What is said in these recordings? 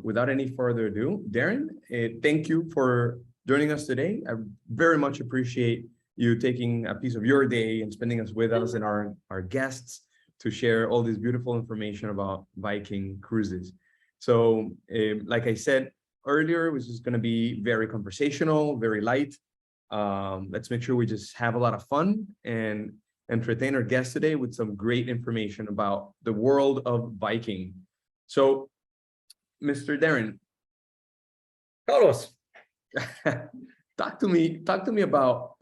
Without any further ado, Darren, thank you for joining us today. I very much appreciate you taking a piece of your day and spending us with us and our guests to share all this beautiful information about Viking cruises. So, like I said earlier, this is going to be very conversational, very light. Let's make sure we just have a lot of fun and entertain our guests today with some great information about the world of Viking. So, Mr. Darren, Carlos, talk to me about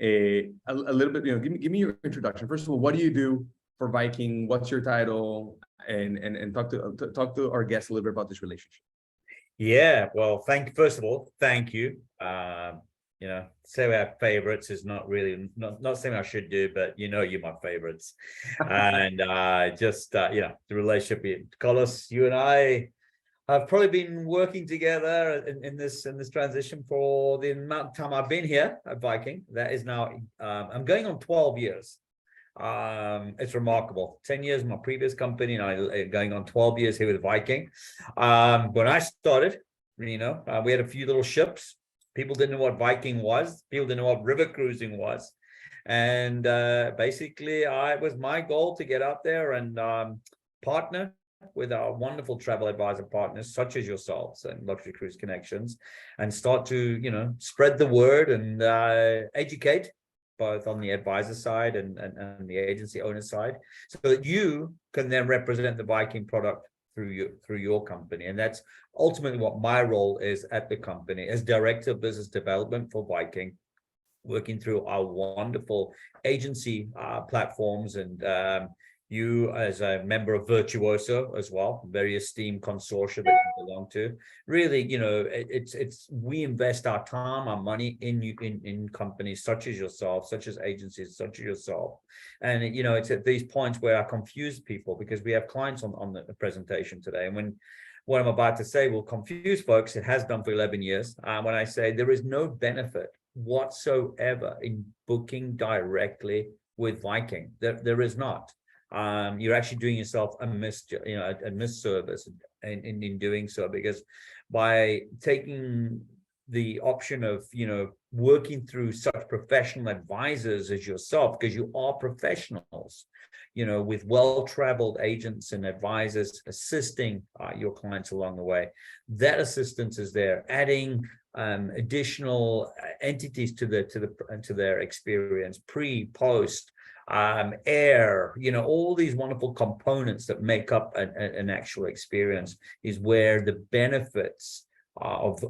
a little bit. Give me your introduction. First of all, what do you do for Viking? What's your title? And talk to our guests a little bit about this relationship. Yeah, well, first of all, thank you. Say we have favorites is not really not something I should do, but you're my favorites. And the relationship with Carlos, you and I have probably been working together in this transition for the amount of time I've been here at Viking. That is now I'm going on 12 years. It's remarkable. 10 years in my previous company, and I going on 12 years here with Viking. When I started, we had a few little ships. People didn't know what Viking was. People didn't know what river cruising was. And basically, it was my goal to get out there and partner with our wonderful travel advisor partners, such as yourselves and Luxury Cruise Connections, and start to, spread the word and educate both on the advisor side and the agency owner side, so that you can then represent the Viking product through your company. And that's ultimately what my role is at the company as Director of Business Development for Viking, working through our wonderful agency platforms, and you as a member of Virtuoso as well, very esteemed consortia that you belong to. Really, it's we invest our time, our money in companies such as yourself, such as agencies such as yourself. And it's at these points where I confuse people, because we have clients on the presentation today, and when what I'm about to say will confuse folks, it has done for 11 years. When I say there is no benefit whatsoever in booking directly with Viking, there is not. You're actually doing yourself a misservice in doing so, because by taking the option of working through such professional advisors as yourself, because you are professionals, with well-traveled agents and advisors assisting your clients along the way, that assistance is there, adding additional entities to their experience, pre, post, air, all these wonderful components that make up an actual experience, is where the benefits of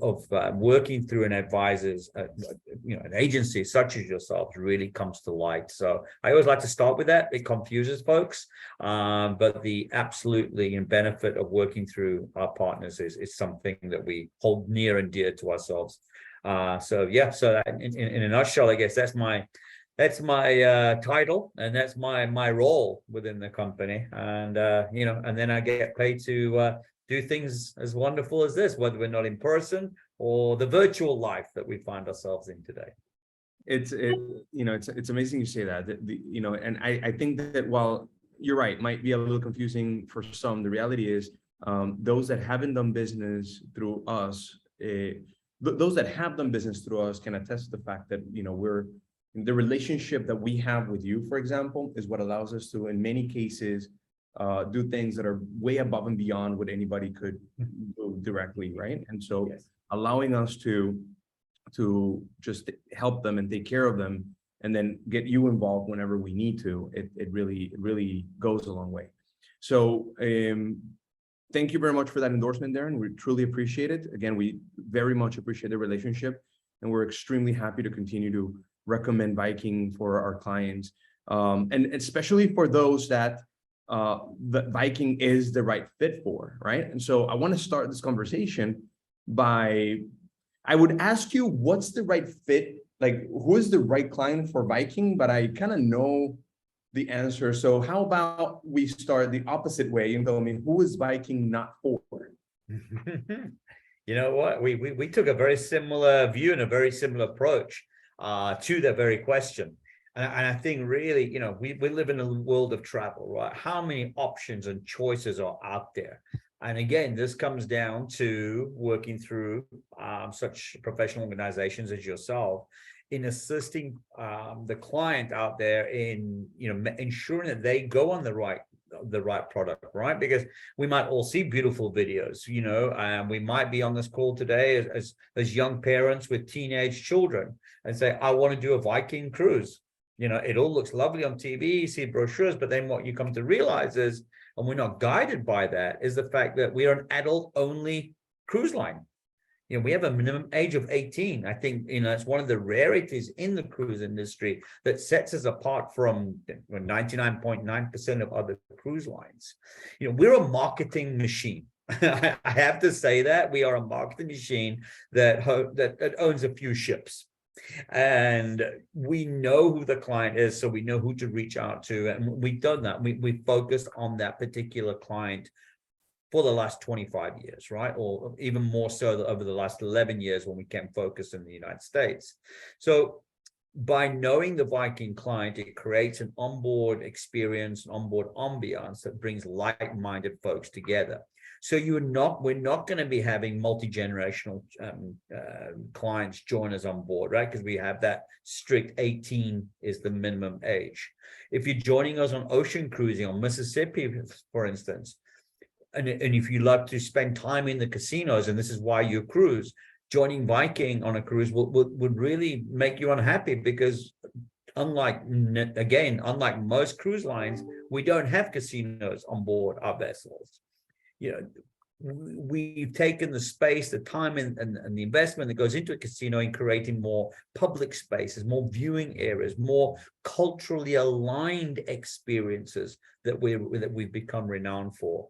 working through an advisor's, an agency such as yourself really comes to light. So I always like to start with that. It confuses folks, but the absolutely benefit of working through our partners is something that we hold near and dear to ourselves. So in a nutshell, I guess that's my title, and that's my role within the company. And and then I get paid to do things as wonderful as this, whether we're not in person or the virtual life that we find ourselves in today. It's amazing you say that. And I think that while you're right, might be a little confusing for some, the reality is those that haven't done business through us, those that have done business through us can attest to the fact that the relationship that we have with you, for example, is what allows us to, in many cases, do things that are way above and beyond what anybody could do directly, right? And so yes, allowing us to just help them and take care of them, and then get you involved whenever we need to, it really goes a long way. So thank you very much for that endorsement, Darren. We truly appreciate it. Again, we very much appreciate the relationship, and we're extremely happy to continue to recommend Viking for our clients, and especially for those that Viking is the right fit for, right? And so I want to start this conversation by, I would ask you, what's the right fit? Like, who is the right client for Viking? But I kind of know the answer. So how about we start the opposite way? Who is Viking not for? You know what? We took a very similar view and a very similar approach to that very question. And I think really, we live in a world of travel, right? How many options and choices are out there? And again, this comes down to working through such professional organizations as yourself in assisting the client out there in, you know, ensuring that they go on the right product, right? Because we might all see beautiful videos, you know, and we might be on this call today as young parents with teenage children and say, I want to do a Viking cruise. You know, it all looks lovely on TV, you see brochures, but then what you come to realize is, and we're not guided by that, is the fact that we are an adult only cruise line. You know, we have a minimum age of 18. I think, you know, it's one of the rarities in the cruise industry that sets us apart from 99.9% of other cruise lines. You know, we're a marketing machine. I have to say that we are a marketing machine that owns a few ships. And we know who the client is, so we know who to reach out to. And we've done that. We focused on that particular client for the last 25 years, right? Or even more so over the last 11 years when we came focused in the United States. So by knowing the Viking client, it creates an onboard experience, an onboard ambiance that brings like-minded folks together. So we're not going to be having multi-generational clients join us on board, right? Because we have that strict 18 is the minimum age. If you're joining us on ocean cruising on Mississippi, for instance, and if you love to spend time in the casinos, and this is why you cruise, joining Viking on a cruise would really make you unhappy, because unlike most cruise lines, we don't have casinos on board our vessels. You know, we've taken the space, the time, and the investment that goes into a casino in creating more public spaces, more viewing areas, more culturally aligned experiences that we've become renowned for.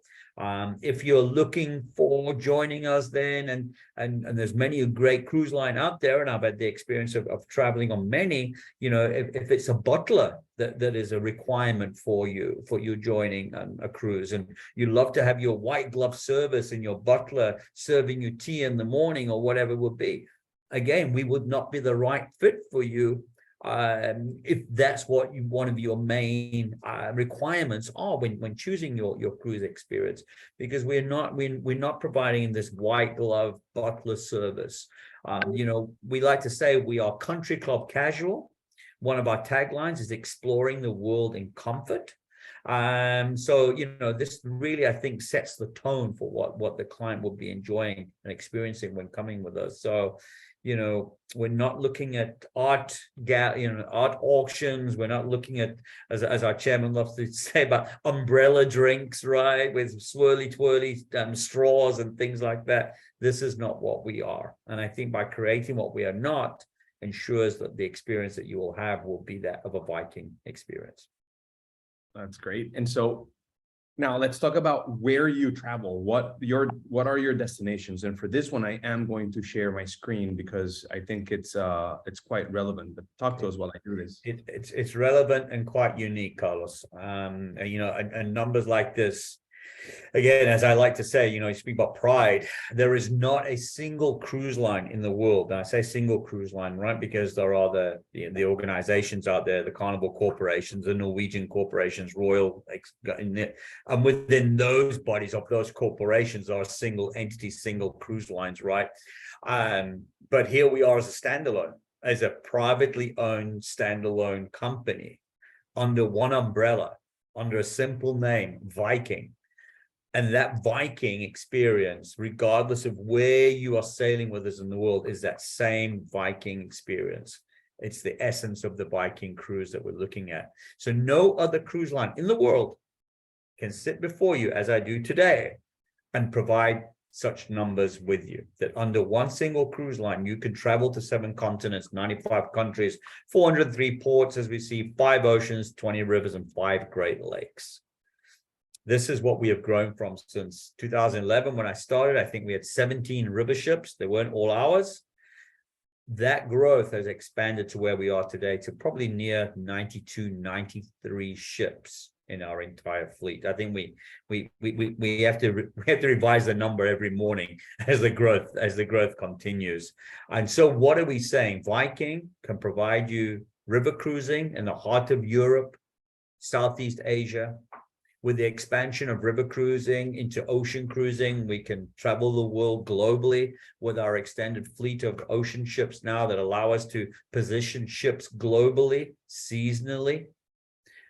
If you're looking for joining us then, and there's many a great cruise line out there, and I've had the experience of traveling on many, you know, if it's a butler that is a requirement for you joining a cruise, and you love to have your white glove service and your butler serving you tea in the morning or whatever it would be, again, we would not be the right fit for you. If that's what one of your main requirements are when choosing your cruise experience, because we're not providing this white glove butler service. You know, we like to say we are country club casual. One of our taglines is exploring the world in comfort. So, you know, this really, I think, sets the tone for what the client will be enjoying and experiencing when coming with us. So, you know, we're not looking at art auctions. We're not looking at, as our chairman loves to say, about umbrella drinks, right, with swirly twirly straws and things like that. This is not what we are. And I think by creating what we are not ensures that the experience that you will have will be that of a Viking experience. That's great. And so now let's talk about where you travel. What are your destinations? And for this one, I am going to share my screen because I think it's quite relevant. But talk to us while I do this. It's relevant and quite unique, Carlos. You know, and numbers like this, again, as I like to say, you know, you speak about pride. There is not a single cruise line in the world. And I say single cruise line, right? Because there are the organizations out there, the Carnival corporations, the Norwegian corporations, Royal, and within those bodies of those corporations are single entities, single cruise lines, right? But here we are as a standalone, as a privately owned standalone company under one umbrella, under a simple name, Viking. And that Viking experience, regardless of where you are sailing with us in the world, is that same Viking experience. It's the essence of the Viking cruise that we're looking at. So no other cruise line in the world can sit before you, as I do today, and provide such numbers with you, that under one single cruise line, you can travel to 7 continents, 95 countries, 403 ports, as we see, 5 oceans, 20 rivers, and 5 Great Lakes. This is what we have grown from since 2011. When I started, I think we had 17 river ships. They weren't all ours. That growth has expanded to where we are today, to probably near 92, 93 ships in our entire fleet. I think we have to revise the number every morning as the growth continues. And so what are we saying? Viking can provide you river cruising in the heart of Europe, Southeast Asia. with the expansion of river cruising into ocean cruising, we can travel the world globally with our extended fleet of ocean ships now that allow us to position ships globally, seasonally.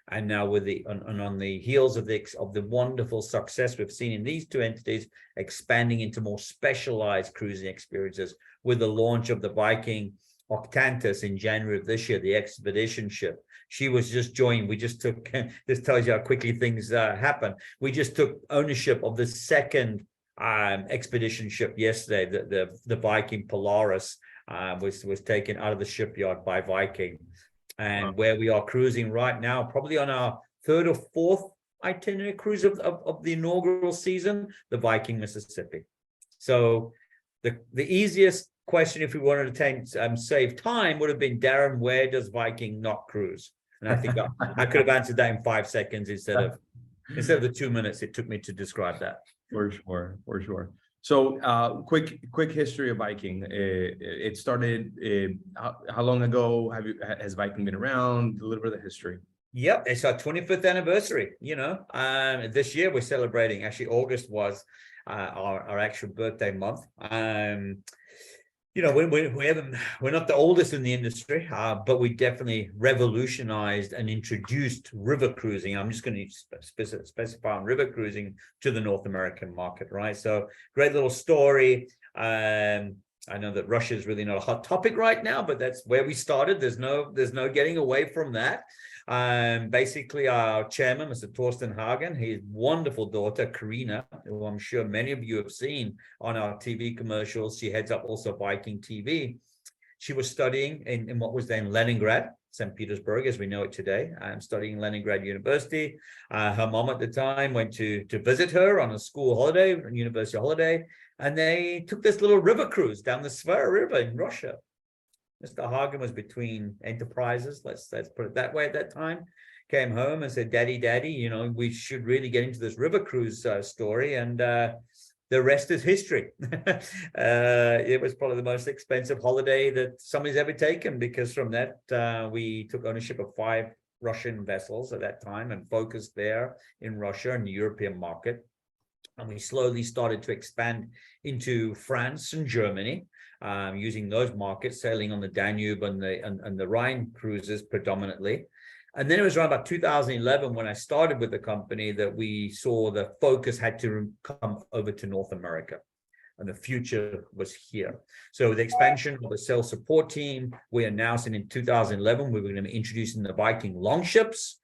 And now with on the heels of the wonderful success we've seen in these two entities, expanding into more specialized cruising experiences with the launch of the Viking Octantis in January of this year, the expedition ship. She was just joined. We just took, this tells you how quickly things happen. We just took ownership of the second expedition ship yesterday. The Viking Polaris was taken out of the shipyard by Viking. And where we are cruising right now, probably on our third or fourth itinerary cruise of the inaugural season, the Viking Mississippi. So the easiest question, if we wanted to save time, would have been, Darren, where does Viking not cruise? And I think I could have answered that in 5 seconds instead of the 2 minutes it took me to describe that. For sure. So quick history of Viking. It started how long ago has Viking been around? A little bit of the history. Yep, it's our 25th anniversary. This year we're celebrating. Actually, August was our actual birthday month. We're not the oldest in the industry, but we definitely revolutionized and introduced river cruising. I'm just going to specify on river cruising to the North American market, right? So great little story. I know that Russia is really not a hot topic right now, but that's where we started. There's no getting away from that. Basically, our chairman, Mr. Torsten Hagen, his wonderful daughter, Karina, who I'm sure many of you have seen on our TV commercials. She heads up also Viking TV. She was studying in what was then Leningrad, St. Petersburg, as we know it today. I'm studying Leningrad University. Her mom at the time went to visit her on a school holiday, a university holiday, and they took this little river cruise down the Svara River in Russia. Mr. Hagen was between enterprises, let's put it that way at that time. Came home and said, Daddy, we should really get into this river cruise story. And the rest is history. It was probably the most expensive holiday that somebody's ever taken, because from that, we took ownership of 5 Russian vessels at that time and focused there in Russia and the European market. And we slowly started to expand into France and Germany, using those markets, sailing on the Danube and the Rhine cruises predominantly. And then it was around about 2011 when I started with the company that we saw the focus had to come over to North America, and the future was here. So the expansion of the sales support team, we announced in 2011, we were going to be introducing the Viking longships,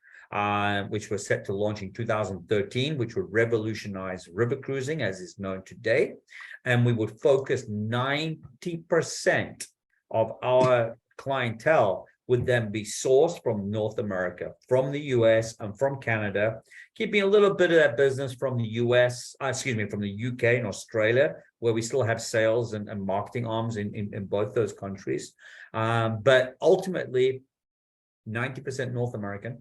which was set to launch in 2013, which would revolutionize river cruising as is known today. And we would focus 90% of our clientele would then be sourced from North America, from the US and from Canada, keeping a little bit of that business from the from the UK and Australia, where we still have sales and marketing arms in both those countries. But ultimately, 90% North American.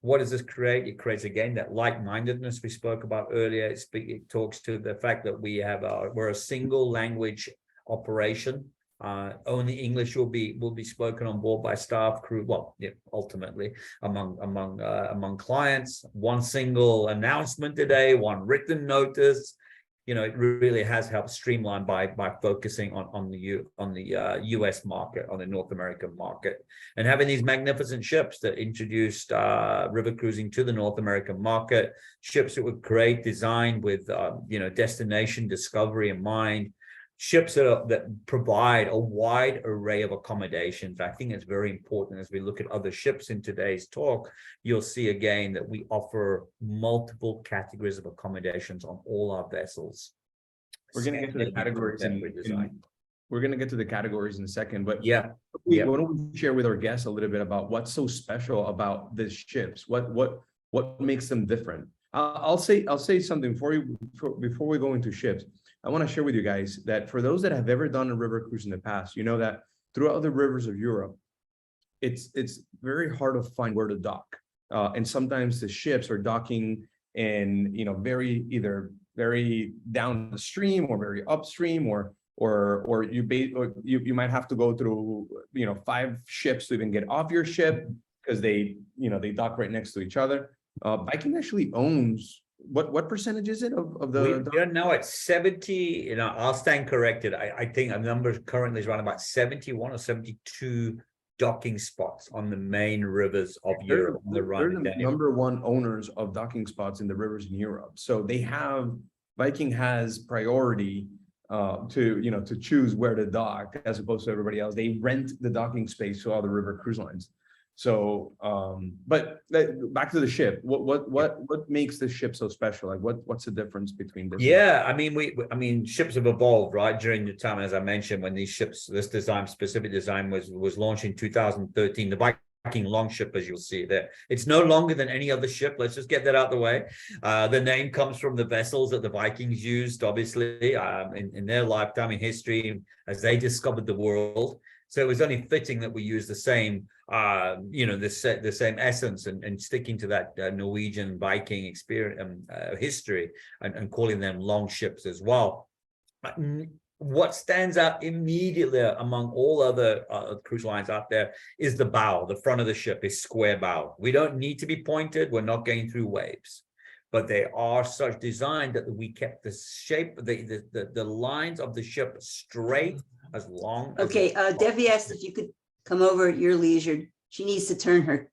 What does this create? It creates, again, that like-mindedness we spoke about earlier. It talks to the fact that we're a single language operation. Only English will be spoken on board by staff, crew. Well, yeah, ultimately among clients. One single announcement today, one written notice. It really has helped streamline by focusing on the US market, on the North American market, and having these magnificent ships that introduced river cruising to the North American market. Ships that were great, designed with destination discovery in mind. Ships that provide a wide array of accommodations. I think it's very important as we look at other ships in today's talk. You'll see again that we offer multiple categories of accommodations on all our vessels. We're going to get to the categories we're going to get to the categories in a second, but why don't we share with our guests a little bit about what's so special about these ships? What makes them different? I'll say something before we go into ships. I want to share with you guys that for those that have ever done a river cruise in the past, you know that throughout the rivers of Europe, it's very hard to find where to dock. And sometimes the ships are docking in, either very downstream or very upstream, or you might have to go through, 5 ships to even get off your ship, because they dock right next to each other. Viking actually owns, what percentage is it of the? We are now at 70, I'll stand corrected. I think a number currently is around about 71 or 72 docking spots on the main rivers of Europe on the They're run. the number one owners of docking spots in the rivers in Europe. So Viking has priority to choose where to dock as opposed to everybody else. They rent the docking space to all the river cruise lines. So, but back to the ship. What makes this ship so special? Like, what's the difference between this? Yeah, I mean, ships have evolved, right? During the time, as I mentioned, when this specific design was launched in 2013, the Viking Longship, as you'll see there, it's no longer than any other ship. Let's just get that out of the way. The name comes from the vessels that the Vikings used, obviously, in their lifetime in history as they discovered the world. So it was only fitting that we use the same, the same essence and sticking to that Norwegian Viking experience, history, and calling them long ships as well. What stands out immediately among all other cruise lines out there is the bow. The front of the ship is square bow. We don't need to be pointed. We're not going through waves, but they are such designed that we kept the shape, the lines of the ship straight as long as. Okay, Debbie asked if you could come over at your leisure. She needs to turn her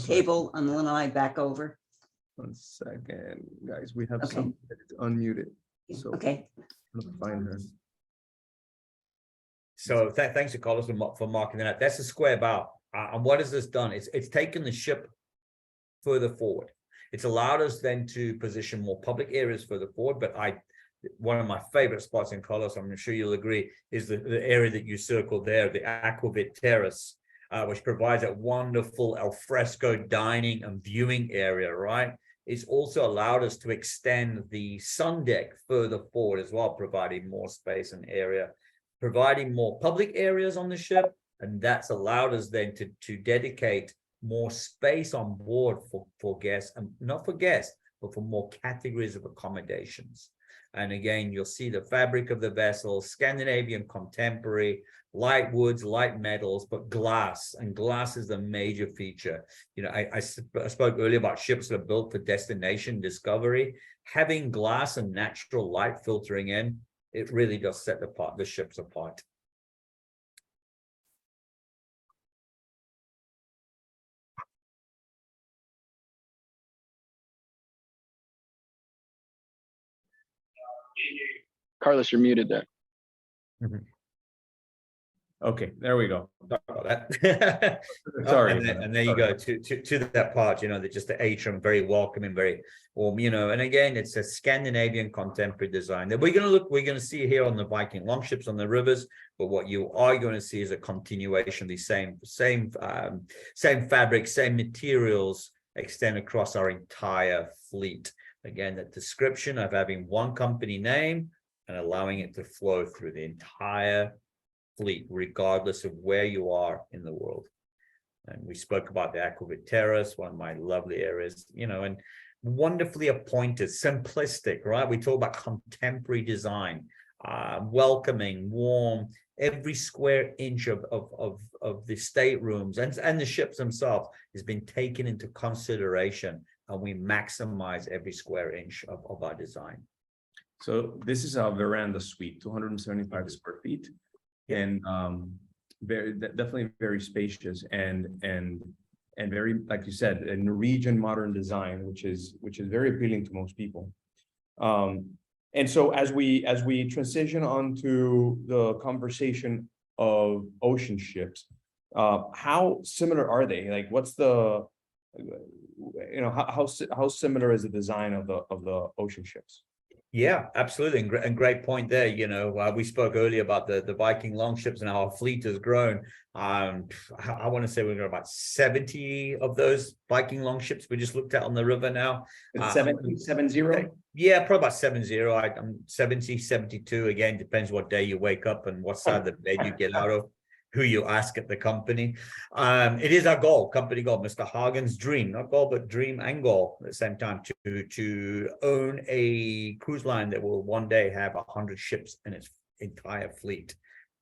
table on the lanai back over. 1 second, guys. We have Okay. some unmuted. So Okay, I'm gonna find her. So thanks to Carlos for marking that. That's a square bow. And what has this done? It's taken the ship further forward. It's allowed us then to position more public areas further forward. But one of my favorite spots in Carlos, I'm sure you'll agree, is the area that you circled there, the Aquavit Terrace, which provides a wonderful alfresco dining and viewing area, right? It's also allowed us to extend the sun deck further forward as well, providing more space and area, providing more public areas on the ship. And that's allowed us then to dedicate more space on board for guests, and not for guests, but for more categories of accommodations. And again, you'll see the fabric of the vessel, Scandinavian contemporary, light woods, light metals, but glass. And glass is the major feature. I spoke earlier about ships that are built for destination discovery. Having glass and natural light filtering in, it really does set the ships apart. Carlos, you're muted there. Okay, there we go. Sorry about that. Sorry. And there you go to that part, that just the atrium, very welcoming, very warm, and again, it's a Scandinavian contemporary design that we're going to see here on the Viking longships on the rivers. But what you are going to see is a continuation of these same fabric, same materials extend across our entire fleet. Again, that description of having one company name and allowing it to flow through the entire fleet, regardless of where you are in the world. And we spoke about the Aquavit Terrace, one of my lovely areas, and wonderfully appointed, simplistic, right? We talk about contemporary design, welcoming, warm. Every square inch of the staterooms and the ships themselves has been taken into consideration, and we maximize every square inch of our design. So this is our veranda suite, 275 square feet, and definitely very spacious and very, like you said, a Norwegian modern design, which is very appealing to most people. And so as we transition onto the conversation of ocean ships, how similar are they? Like, what's the how similar is the design of the ocean ships? Yeah, absolutely. And great point there. We spoke earlier about the Viking longships and how our fleet has grown. I want to say we've got about 70 of those Viking longships we just looked at on the river now. 70? Yeah, probably about 70. I'm 70, 72. Again, depends what day you wake up and what side of the bed you get out of, who you ask at the company. It is our goal, company goal, Mr. Hagen's dream, not goal, but dream and goal at the same time, to own a cruise line that will one day have 100 ships in its entire fleet.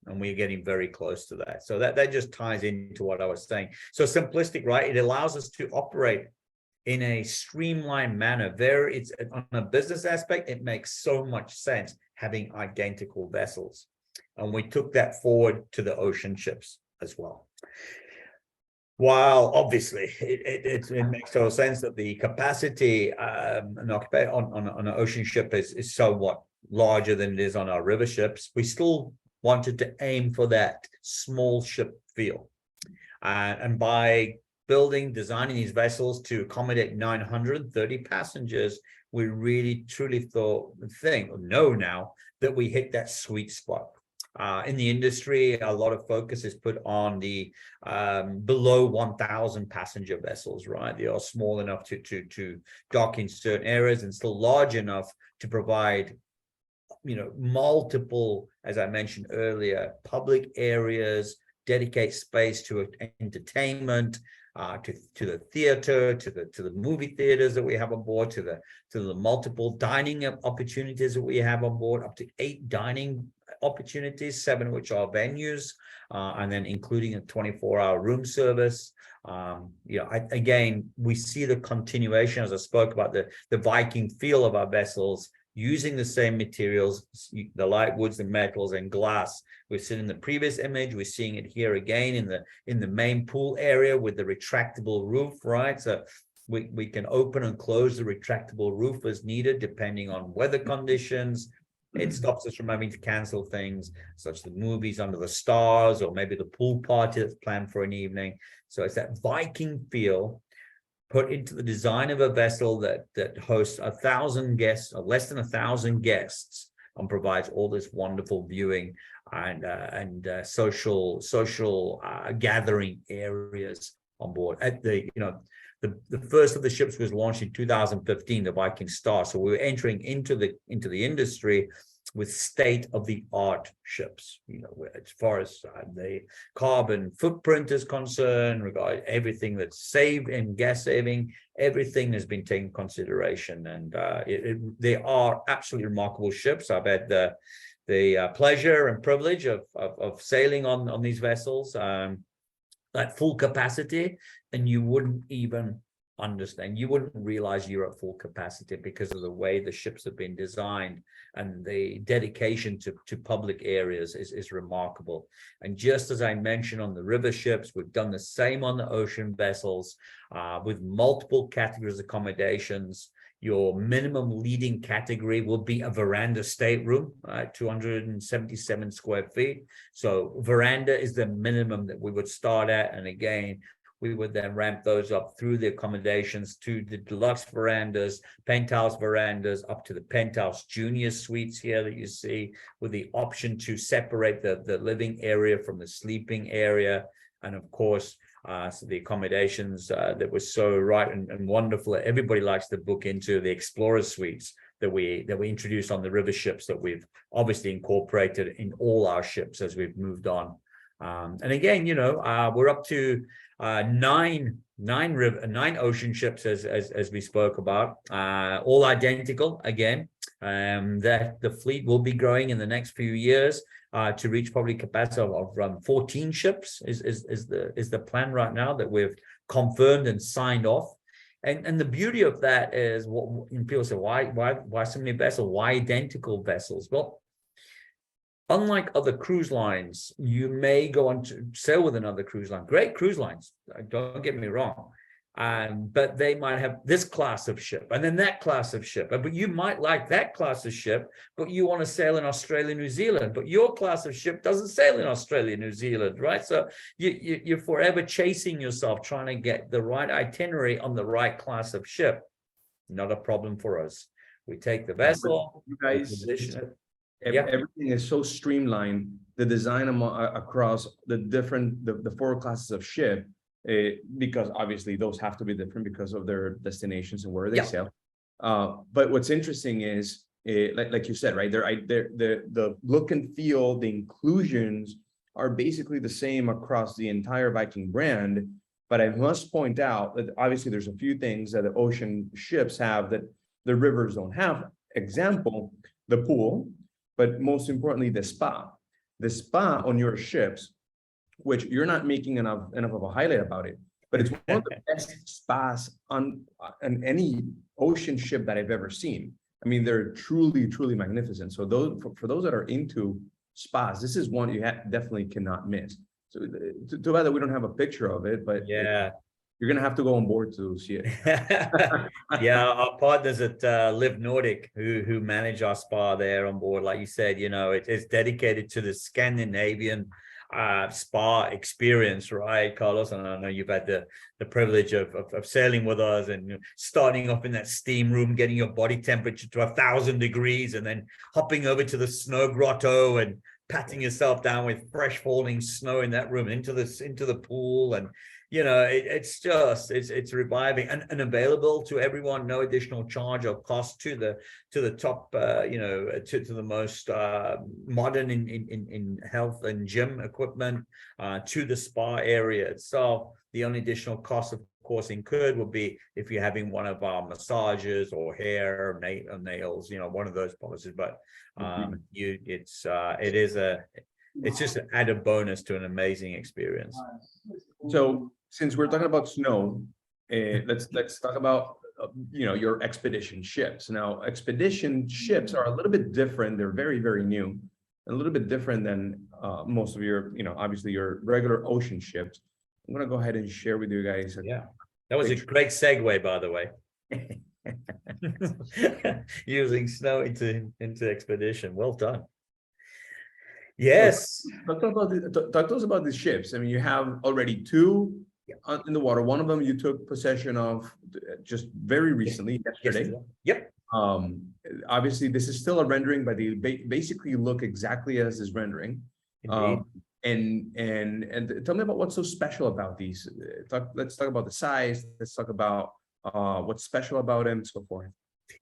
And we're getting very close to that. So that just ties into what I was saying. So simplistic, right? It allows us to operate in a streamlined manner. There, it's on a business aspect, it makes so much sense having identical vessels. And we took that forward to the ocean ships as well. While obviously it makes total sense that the capacity on an ocean ship is somewhat larger than it is on our river ships, we still wanted to aim for that small ship feel. And by designing these vessels to accommodate 930 passengers, we really truly know now that we hit that sweet spot. In the industry, a lot of focus is put on the below 1,000 passenger vessels, right? They are small enough to dock in certain areas and still large enough to provide, multiple, as I mentioned earlier, public areas, dedicate space to entertainment, to the theater, to the movie theaters that we have on board, to the multiple dining opportunities that we have on board, up to 8 dining opportunities, 7 of which are venues, and then including a 24-hour room service. Again, we see the continuation, as I spoke about, the Viking feel of our vessels, using the same materials, the light woods, the metals, and glass. We've seen in the previous image, we're seeing it here again in the main pool area with the retractable roof, right? So we can open and close the retractable roof as needed, depending on weather conditions. It stops us from having to cancel things such as the movies under the stars, or maybe the pool party that's planned for an evening. So it's that Viking feel put into the design of a vessel that hosts 1,000 guests, or less than 1,000 guests, and provides all this wonderful viewing and social gathering areas on board. At the first of the ships was launched in 2015, the Viking Star. So we were entering into the industry with state-of-the-art ships, as far as the carbon footprint is concerned, regarding everything that's saved and gas saving, everything has been taken into consideration. And they are absolutely remarkable ships. I've had the pleasure and privilege of sailing on these vessels at full capacity, and you wouldn't even understand, you wouldn't realize you're at full capacity because of the way the ships have been designed, and the dedication to public areas is remarkable. And just as I mentioned on the river ships, we've done the same on the ocean vessels with multiple categories of accommodations. Your minimum leading category will be a veranda stateroom, 277 square feet. So veranda is the minimum that we would start at. And again, we would then ramp those up through the accommodations to the deluxe verandas, penthouse verandas, up to the penthouse junior suites here that you see, with the option to separate the living area from the sleeping area. And of course, so the accommodations that were so right and wonderful. Everybody likes to book into the Explorer suites that we introduced on the river ships, that we've obviously incorporated in all our ships as we've moved on. And again, we're up to 9 ocean ships as we spoke about, all identical again. That the fleet will be growing in the next few years to reach probably capacity of 14 ships is the plan right now that we've confirmed and signed off. And the beauty of that is, what people say, why so many vessels? Why identical vessels? Well, unlike other cruise lines, you may go on to sail with another cruise line. Great cruise lines, don't get me wrong. But they might have this class of ship and then that class of ship. But you might like that class of ship, but you want to sail in Australia, New Zealand. But your class of ship doesn't sail in Australia, New Zealand, right? So you're forever chasing yourself, trying to get the right itinerary on the right class of ship. Not a problem for us. We take the vessel, you guys, position it. Everything is so streamlined. The design across the 4 classes of ship, because obviously those have to be different because of their destinations and where they sail. But what's interesting is, like you said, right? The look and feel, the inclusions are basically the same across the entire Viking brand. But I must point out that obviously there's a few things that the ocean ships have that the rivers don't have. Example, the pool, but most importantly, the spa. The spa on your ships, which you're not making enough of a highlight about it, but it's one of the best spas on any ocean ship that I've ever seen. I mean, they're truly, truly magnificent. So those for those that are into spas, this is one you definitely cannot miss. So too bad that we don't have a picture of it, but Yeah. you're gonna have to go on board to see it. Yeah, our partners at Live Nordic who manage our spa there on board, like you said, you know, it's dedicated to the Scandinavian spa experience, right, Carlos? And I know you've had the privilege of sailing with us and starting off in that steam room, getting your body temperature to 1,000 degrees, and then hopping over to the snow grotto and patting yourself down with fresh falling snow in that room into the pool. And you know, it's reviving and available to everyone, no additional charge or cost to the top, you know, to the most modern in health and gym equipment, to the spa area itself. The only additional cost, of course, incurred will be if you're having one of our massages or hair or nails, you know, one of those policies. But it's just an added bonus to an amazing experience. So since we're talking about snow, let's talk about you know, your expedition ships. Now, expedition ships are a little bit different. They're very, very new, a little bit different than most of your, you know, obviously your regular ocean ships. I'm gonna go ahead and share with you guys. Yeah, that was a great segue, by the way. Using snow into expedition. Well done. Yes. Talk to us about these ships. I mean, you have already two in the water. One of them you took possession of just very recently, yesterday. Yep. Obviously, this is still a rendering, but they basically look exactly as this rendering. And tell me about what's so special about these. Let's talk about the size. Let's talk about what's special about them and so forth.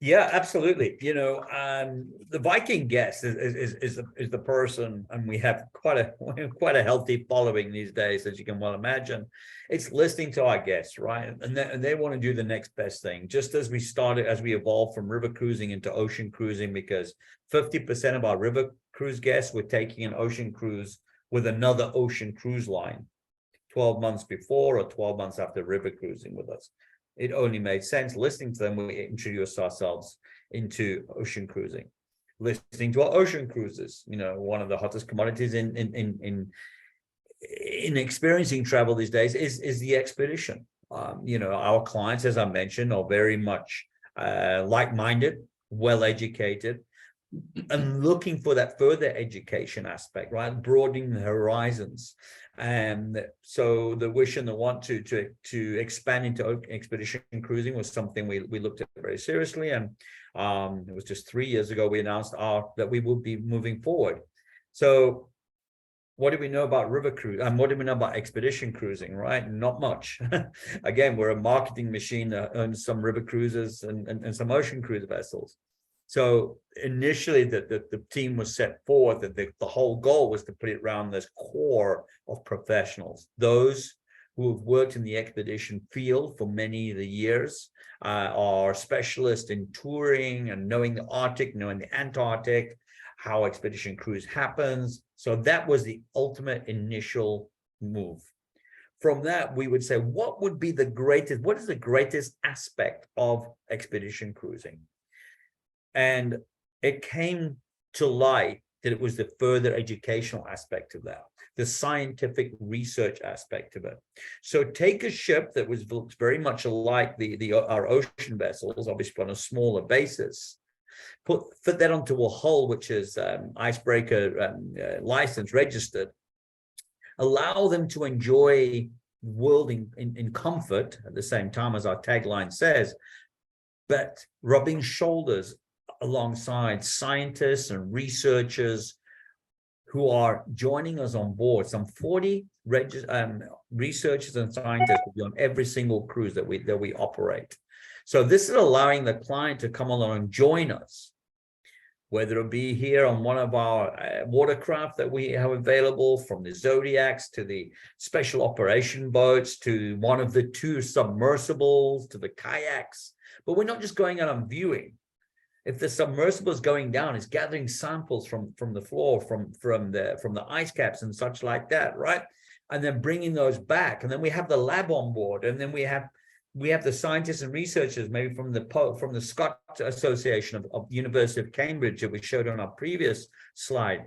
Yeah, absolutely. You know, the Viking guest is the person, and we have quite a healthy following these days, as you can well imagine. It's listening to our guests, right? And they want to do the next best thing. Just as we evolved from river cruising into ocean cruising, because 50% of our river cruise guests were taking an ocean cruise with another ocean cruise line 12 months before or 12 months after river cruising with us. It only made sense listening to them. We introduced ourselves into ocean cruising, listening to our ocean cruises. You know, one of the hottest commodities in experiencing travel these days is the expedition. You know, our clients, as I mentioned, are very much like-minded, well-educated, and looking for that further education aspect, right? Broadening the horizons. And so the wish and the want to expand into expedition cruising was something we looked at very seriously. And it was just 3 years ago we announced that we would be moving forward. So what do we know about river cruise? And what do we know about expedition cruising, right? Not much. Again, we're a marketing machine that owns some river cruises and some ocean cruise vessels. So initially the team was set forth that the whole goal was to put it around this core of professionals, those who have worked in the expedition field for many of the years, are specialists in touring and knowing the Arctic, knowing the Antarctic, how expedition cruise happens. So that was the ultimate initial move. From that, we would say, what is the greatest aspect of expedition cruising? And it came to light that it was the further educational aspect of that, the scientific research aspect of it. So take a ship that looks very much like our ocean vessels, obviously on a smaller basis, fit that onto a hull which is icebreaker license registered, allow them to enjoy the world in comfort at the same time, as our tagline says, but rubbing shoulders alongside scientists and researchers who are joining us on board. Some 40 researchers and scientists will be on every single cruise that we operate. So this is allowing the client to come along and join us, whether it be here on one of our watercraft that we have available, from the Zodiacs to the special operation boats, to one of the 2 submersibles, to the kayaks. But we're not just going out and viewing. If the submersible is going down, it's gathering samples from the floor, from the ice caps and such like that, right? and then bringing those back. And then we have the lab on board, and then we have the scientists and researchers, maybe from the Scott Association of University of Cambridge that we showed on our previous slide.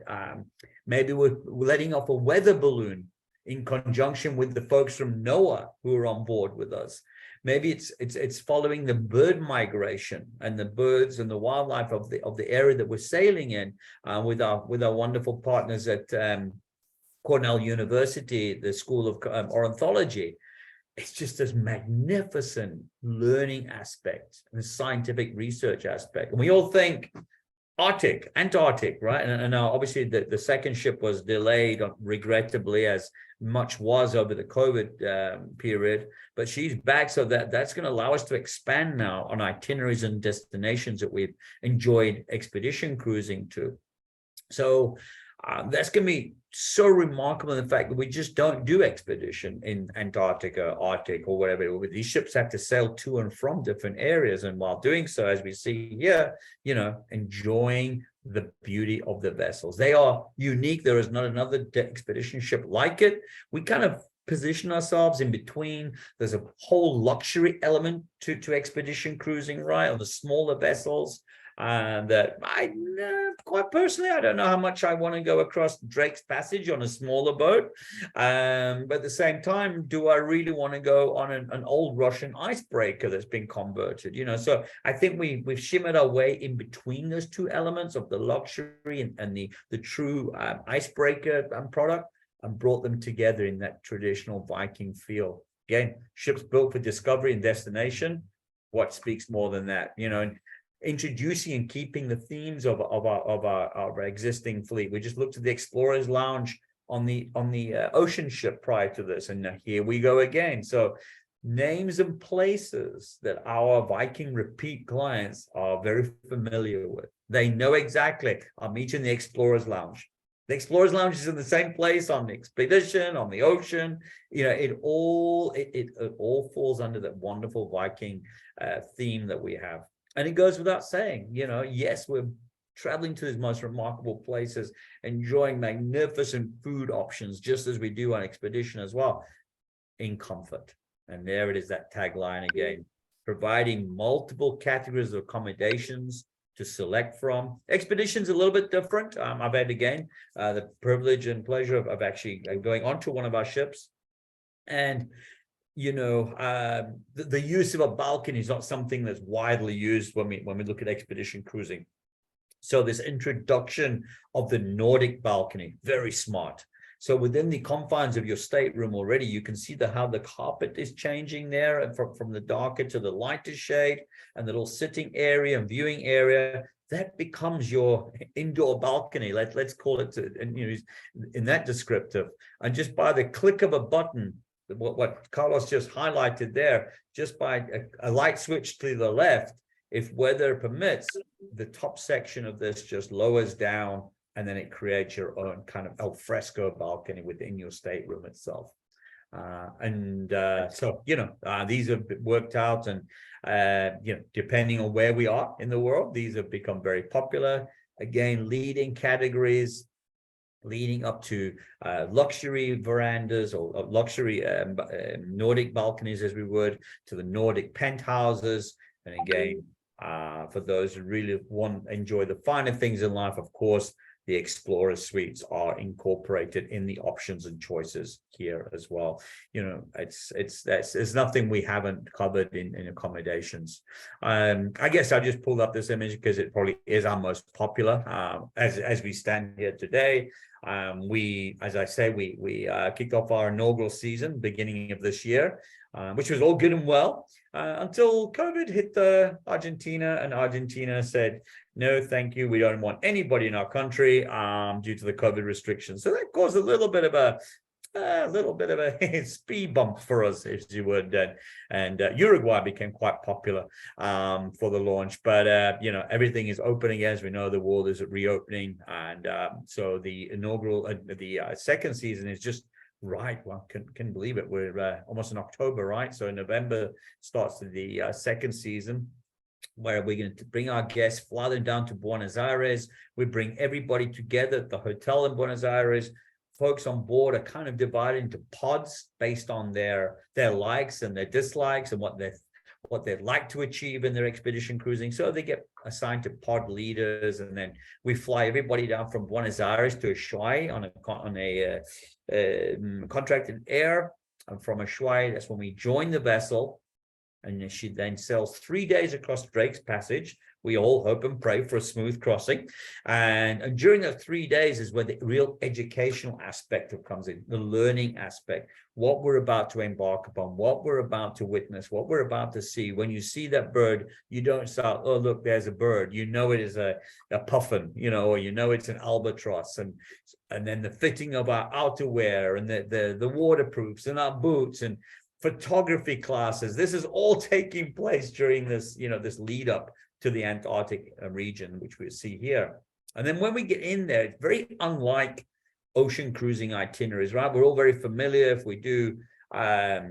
Maybe we're letting off a weather balloon in conjunction with the folks from NOAA who are on board with us. Maybe it's following the bird migration and the birds and the wildlife of the area that we're sailing in, with our wonderful partners at Cornell University, the School of Ornithology. It's just this magnificent learning aspect and scientific research aspect. And we all think Antarctic, right? And now obviously the second ship was delayed, regrettably, as much was over the COVID period, but she's back. So that's going to allow us to expand now on itineraries and destinations that we've enjoyed expedition cruising to. So that's going to be so remarkable in the fact that we just don't do expedition in Antarctica, Arctic, or whatever. These ships have to sail to and from different areas. And while doing so, as we see here, enjoying the beauty of the vessels. They are unique. There is not another expedition ship like it. We kind of position ourselves in between. There's a whole luxury element to expedition cruising, right? On the smaller vessels. That quite personally, I don't know how much I want to go across Drake's Passage on a smaller boat. But at the same time, do I really want to go on an old Russian icebreaker that's been converted? So I think we've shimmered our way in between those two elements of the luxury and the true icebreaker product, and brought them together in that traditional Viking feel. Again, ships built for discovery and destination. What speaks more than that? And introducing and keeping the themes of our existing fleet. We just looked at the Explorer's Lounge on the ocean ship prior to this, and here we go again. So names and places that our Viking repeat clients are very familiar with. They know exactly. I'll meet you in the Explorer's Lounge. The Explorer's Lounge is in the same place on the expedition, on the ocean. It all falls under that wonderful Viking theme that we have. And it goes without saying, yes, we're traveling to these most remarkable places, enjoying magnificent food options, just as we do on expedition as well, in comfort. And there it is, that tagline again, providing multiple categories of accommodations to select from. Expedition's a little bit different. I've had, again, the privilege and pleasure of actually going onto one of our ships. And the use of a balcony is not something that's widely used when we look at expedition cruising. So this introduction of the Nordic balcony, very smart. So within the confines of your stateroom already, you can see how the carpet is changing there, and from the darker to the lighter shade, and the little sitting area and viewing area. That becomes your indoor balcony. Let's call it, in that descriptive. And just by the click of a button, what Carlos just highlighted there, just by a light switch to the left, if weather permits, the top section of this just lowers down, and then it creates your own kind of al fresco balcony within your stateroom itself. So these have worked out, and depending on where we are in the world, these have become very popular. Again, leading categories, leading up to luxury verandas or luxury Nordic balconies, as we would, to the Nordic penthouses. And again, for those who really enjoy the finer things in life, of course, the Explorer Suites are incorporated in the options and choices here as well. There's nothing we haven't covered in accommodations. I guess I just pulled up this image because it probably is our most popular as we stand here today. As I say, we kicked off our inaugural season beginning of this year, which was all good and well until COVID hit Argentina, and Argentina said, no, thank you. We don't want anybody in our country due to the COVID restrictions. So that caused a little bit of a speed bump for us, if you would. And Uruguay became quite popular for the launch. But, everything is opening. As we know, the world is reopening. And so the inaugural, the second season is just right. Well, can believe it. We're almost in October, right? So in November starts the second season, where we're going to bring our guests, fly them down to Buenos Aires. We bring everybody together at the hotel in Buenos Aires folks on board are kind of divided into pods based on their likes and their dislikes and what they'd like to achieve in their expedition cruising. So they get assigned to pod leaders, and then we fly everybody down from Buenos Aires to Ushuaia on a contracted air. And from Ushuaia, that's when we join the vessel. And she then sails 3 days across Drake's Passage. We all hope and pray for a smooth crossing. And during those 3 days is where the real educational aspect comes in, the learning aspect, what we're about to embark upon, what we're about to witness, what we're about to see. When you see that bird, you don't start, oh, look, there's a bird. You know it is a puffin, or you know it's an albatross. And then the fitting of our outerwear and the waterproofs and our boots and photography classes. This is all taking place during this, this lead up to the Antarctic region, which we see here. And then when we get in there, it's very unlike ocean cruising itineraries, right? We're all very familiar. If we do, a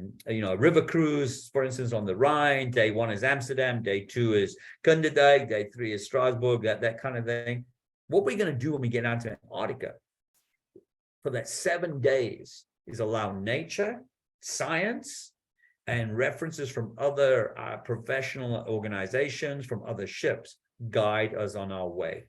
river cruise, for instance, on the Rhine, day 1 is Amsterdam, day 2 is Kunderdijk, day 3 is Strasbourg, that kind of thing. What we're going to do when we get out to Antarctica for that 7 days is allow nature, science, and references from other professional organizations, from other ships, guide us on our way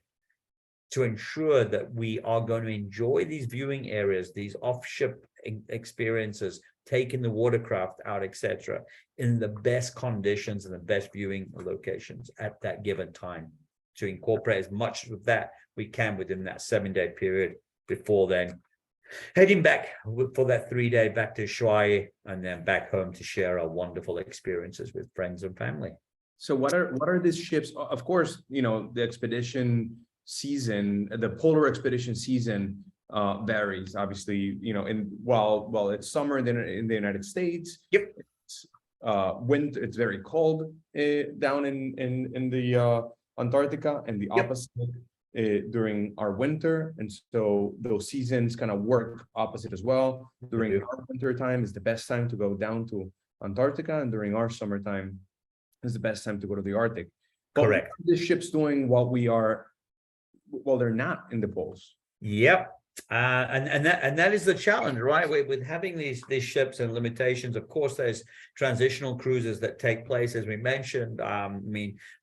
to ensure that we are going to enjoy these viewing areas, these off-ship experiences, taking the watercraft out, etc., in the best conditions and the best viewing locations at that given time, to incorporate as much of that we can within that 7-day period before then heading back for that 3-day back to Ushuaia and then back home to share our wonderful experiences with friends and family. So what are these ships? Of course, the expedition season, the polar expedition season varies, obviously, while it's summer in the United States. Yep. It's winter, it's very cold down in the Antarctica, and the opposite during our winter. And so those seasons kind of work opposite as well. During our winter time is the best time to go down to Antarctica, and during our summertime is the best time to go to the Arctic. But Correct. what are the ships doing while they're not in the poles? Yep. And that is the challenge, right? With having these ships and limitations. Of course, there's transitional cruises that take place, as we mentioned.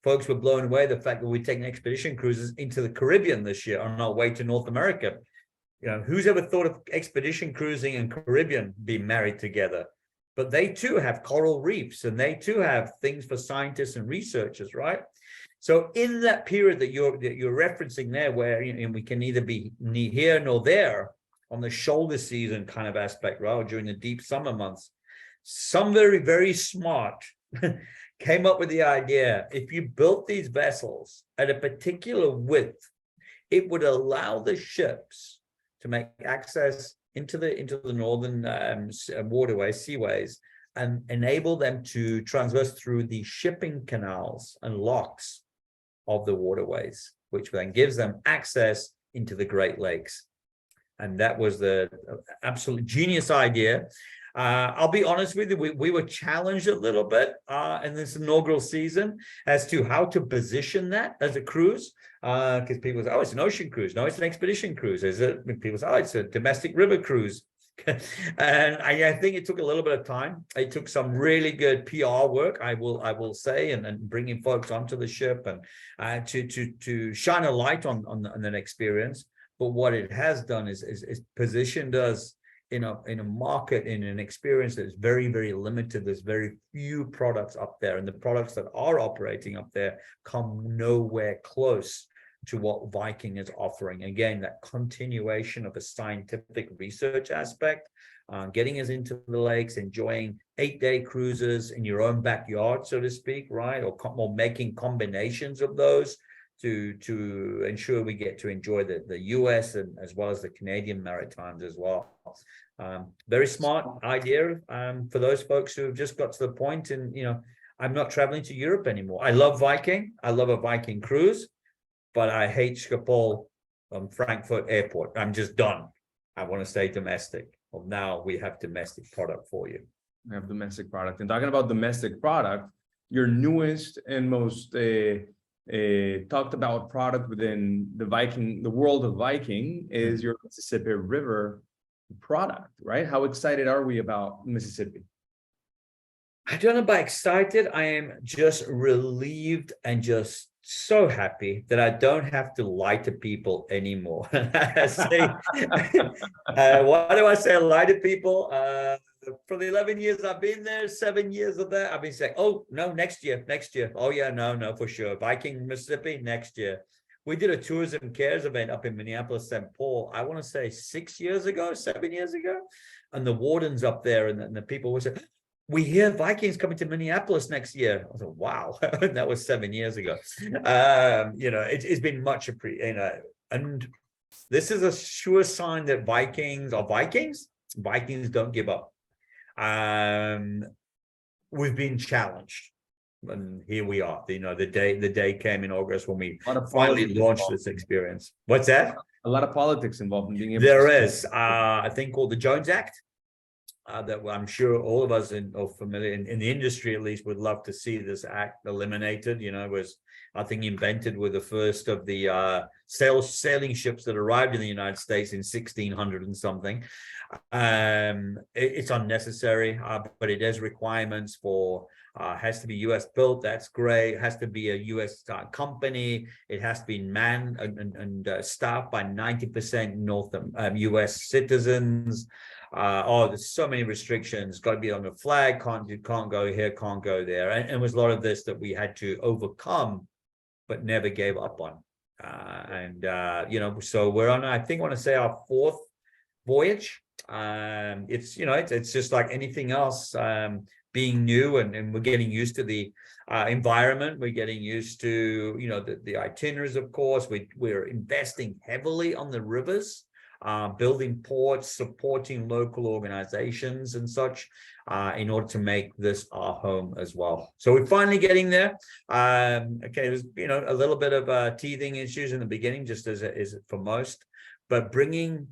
Folks were blown away the fact that we're taking expedition cruises into the Caribbean this year on our way to North America. Who's ever thought of expedition cruising and Caribbean being married together? But they too have coral reefs, and they too have things for scientists and researchers, right? So in that period that you're referencing there, where we can neither be here nor there on the shoulder season kind of aspect, right, during the deep summer months, some very, very smart came up with the idea, if you built these vessels at a particular width, it would allow the ships to make access into the northern waterways, seaways, and enable them to transverse through the shipping canals and locks of the waterways, which then gives them access into the Great Lakes. And that was the absolute genius idea. I'll be honest with you, we were challenged a little bit in this inaugural season as to how to position that as a cruise, because people say, oh, it's an ocean cruise. No, it's an expedition cruise. People say, oh, it's a domestic river cruise. And I think it took a little bit of time. It took some really good PR work, I will say, and bringing folks onto the ship and to shine a light on that experience. But what it has done is positioned us in a market, in an experience that's very, very limited. There's very few products up there, and the products that are operating up there come nowhere close to what Viking is offering. Again, that continuation of a scientific research aspect, getting us into the lakes, enjoying 8-day cruises in your own backyard, so to speak, right? Or making combinations of those to ensure we get to enjoy the US and as well as the Canadian Maritimes as well. Very smart idea for those folks who have just got to the point and, I'm not traveling to Europe anymore. I love Viking. I love a Viking cruise, but I hate Schiphol on Frankfurt Airport. I'm just done. I want to stay domestic. Well, now we have domestic product for you. We have domestic product. And talking about domestic product, your newest and most talked about product within the world of Viking is your Mississippi River product, right? How excited are we about Mississippi? I don't know about excited. I am just relieved and just so happy that I don't have to lie to people anymore. I say, why do I say lie to people? For the 11 years I've been there, 7 years of that, I've been saying, oh, no, next year. Oh, yeah, no, for sure. Viking, Mississippi, next year. We did a tourism cares event up in Minneapolis, St. Paul, I want to say 7 years ago. And the wardens up there and the people were saying, we hear Vikings coming to Minneapolis next year. I thought, wow, that was 7 years ago. It's been much appreciated, and this is a sure sign that Vikings don't give up. We've been challenged, and here we are. The day came in August when we finally launched this experience. What's that? A lot of politics involved in being able There is a thing called the Jones Act. That I'm sure all of us are familiar in the industry, at least, would love to see this act eliminated. It was, I think, invented with the first of the sailing ships that arrived in the United States in 1600 and something. It's unnecessary, but it has requirements for has to be US built. That's great. It has to be a US company. It has to be manned and staffed by 90% US citizens. There's so many restrictions. Got to be on the flag. Can't go here. Can't go there. And it was a lot of this that we had to overcome, but never gave up on. So we're on, I think, I want to say our 4th voyage. It's just like anything else, being new, and we're getting used to the environment. We're getting used to, the itineraries, of course. We're investing heavily on the rivers. Building ports, supporting local organizations and such, in order to make this our home as well. So we're finally getting there. There's a little bit of teething issues in the beginning, just as it is for most, but bringing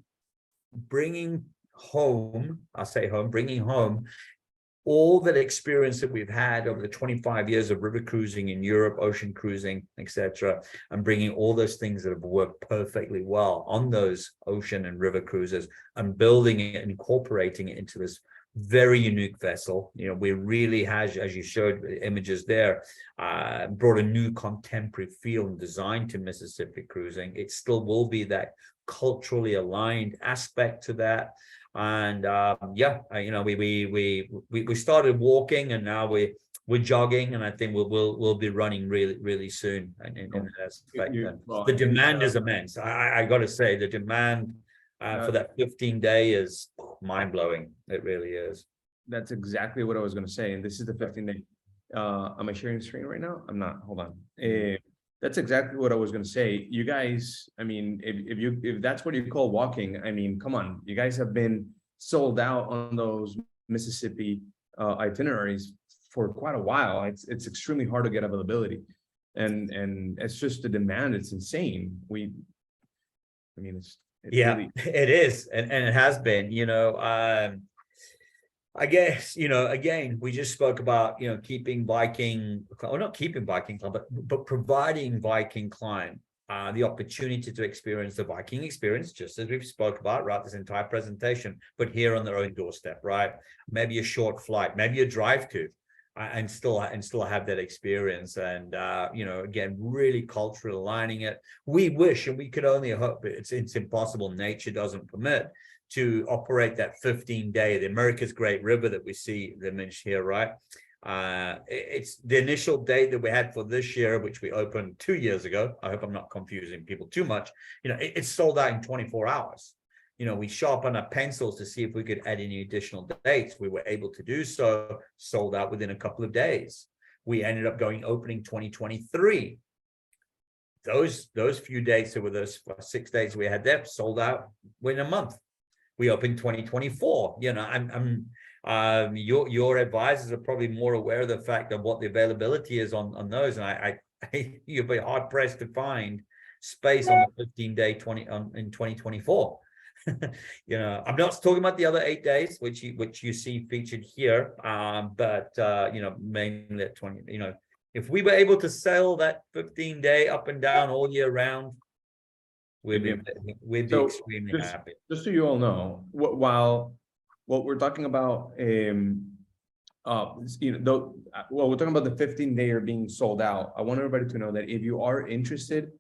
home all that experience that we've had over the 25 years of river cruising in Europe, ocean cruising, etc., and bringing all those things that have worked perfectly well on those ocean and river cruises and building it and incorporating it into this very unique vessel. We really has, as you showed images there, brought a new contemporary feel and design to Mississippi cruising. It still will be that culturally aligned aspect to that. And we started walking, and now we're jogging, and I think we'll be running really soon. And in that aspect, the demand is immense. I got to say, the demand for that 15-day is mind-blowing. It really is. That's exactly what I was going to say. And this is the 15-day. Am I sharing the screen right now? I'm not. Hold on. That's exactly what I was going to say. You guys, I mean, if that's what you call walking, I mean, come on, you guys have been sold out on those Mississippi itineraries for quite a while. It's extremely hard to get availability, and it's just the demand. It's insane. It's really... it is, and it has been. I guess, again, we just spoke about, keeping Viking, or not keeping Viking Club, but providing Viking client the opportunity to experience the Viking experience, just as we've spoke about throughout this entire presentation, but here on their own doorstep, right? Maybe a short flight, maybe a drive to, and still have that experience. And, again, really culturally aligning it. We wish, and we could only hope, it's impossible. Nature doesn't permit to operate that 15-day, the America's Great River that we see the image here, right? It's the initial date that we had for this year, which we opened 2 years ago. I hope I'm not confusing people too much. It's sold out in 24 hours. We sharpened our pencils to see if we could add any additional dates. We were able to do so, sold out within a couple of days. We ended up opening 2023. Those few dates that were those 6 days we had there sold out within a month. We opened 2024. Your advisors are probably more aware of the fact of what the availability is on those, and I you'll be hard pressed to find space on the 15-day in 2024. I'm not talking about the other 8 days, which you see featured here, but mainly at 20. If we were able to sell that 15-day up and down all year round, we'd be So extremely just, happy. just so you all know, while what we're talking about, though, well, we're talking about the 15-day being sold out. I want everybody to know that if you are interested,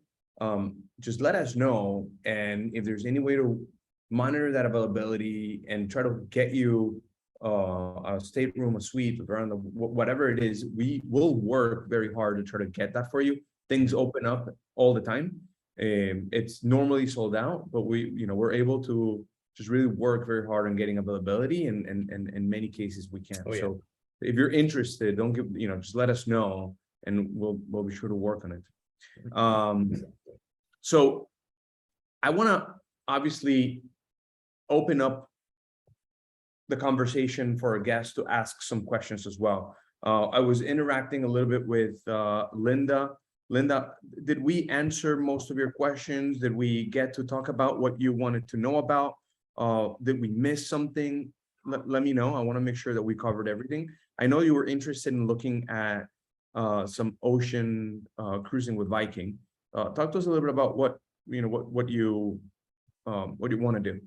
just let us know. And if there's any way to monitor that availability and try to get you a stateroom, a suite, around the whatever it is, we will work very hard to try to get that for you. Things open up all the time. It's normally sold out, but we're able to just really work very hard on getting availability, and in many cases we can. Oh, yeah. So if you're interested, don't give, just let us know, and we'll be sure to work on it. So I want to obviously open up the conversation for our guests to ask some questions as well. I was interacting a little bit with Linda. Linda, did we answer most of your questions? Did we get to talk about what you wanted to know about? Did we miss something? Let me know. I want to make sure that we covered everything. I know you were interested in looking at some ocean cruising with Viking. Talk to us a little bit about what you want to do.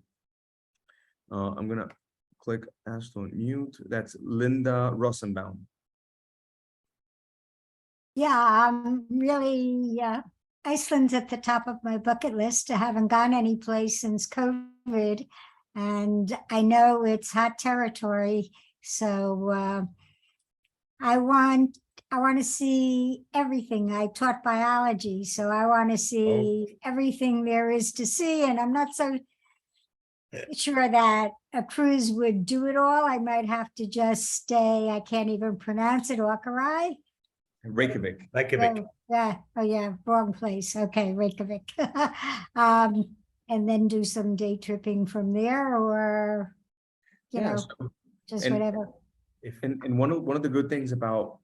I'm gonna click ask to unmute. That's Linda Rosenbaum. Yeah, really, Iceland's at the top of my bucket list. I haven't gone any place since COVID, and I know it's hot territory. So I want to see everything. I taught biology, so I want to see everything there is to see, and I'm not so sure that a cruise would do it all. I might have to just stay. I can't even pronounce it. Orkarai. Reykjavik. Yeah. Oh, yeah. Wrong place. Okay, Reykjavik. And then do some day tripping from there, or just whatever. And one of the good things about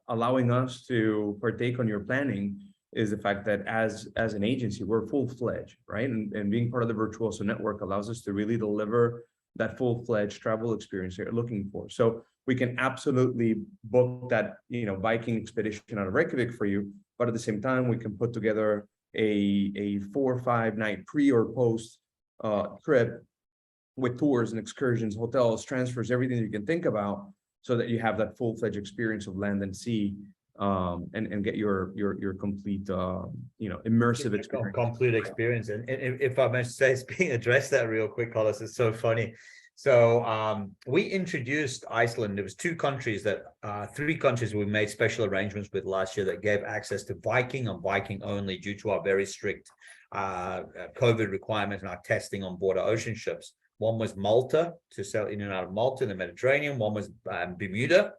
allowing us to partake on your planning is the fact that as an agency, we're full-fledged, right? And being part of the Virtuoso Network allows us to really deliver that full-fledged travel experience that you're looking for. So we can absolutely book that, Viking expedition out of Reykjavik for you, but at the same time, we can put together a 4 or 5 night pre or post trip with tours and excursions, hotels, transfers, everything you can think about, so that you have that full-fledged experience of land and sea, and get your complete, immersive experience. Complete experience. And if I may say, address that real quick, Carlos, it's so funny. So we introduced Iceland. There was 3 countries we made special arrangements with last year that gave access to Viking and Viking only, due to our very strict COVID requirements and our testing on board our ocean ships. One was Malta, to sail in and out of Malta in the Mediterranean. One was Bermuda,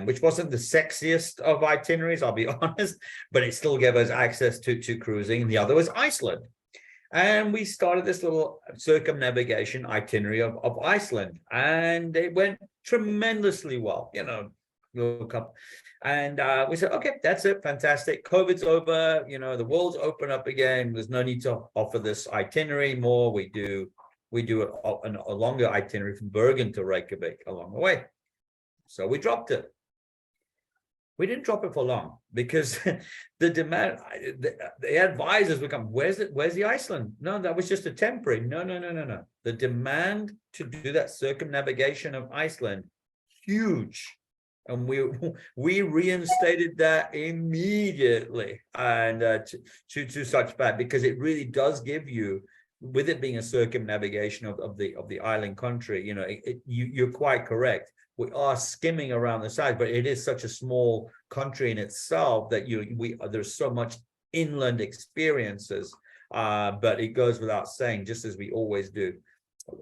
which wasn't the sexiest of itineraries, I'll be honest, but it still gave us access to cruising. And the other was Iceland. And we started this little circumnavigation itinerary of Iceland, and it went tremendously well, and we said, okay, that's it, fantastic. COVID's over, the world's open up again. There's no need to offer this itinerary more. We do a longer itinerary from Bergen to Reykjavik along the way. So we dropped it. We didn't drop it for long, because the demand, the advisors would come, where's the Iceland? No, that was just a temporary. No. The demand to do that circumnavigation of Iceland, huge. And we reinstated that immediately, and to such bad, because it really does give you, with it being a circumnavigation of the island country, you're quite correct. We are skimming around the side, but it is such a small country in itself that there's so much inland experiences. But it goes without saying, just as we always do,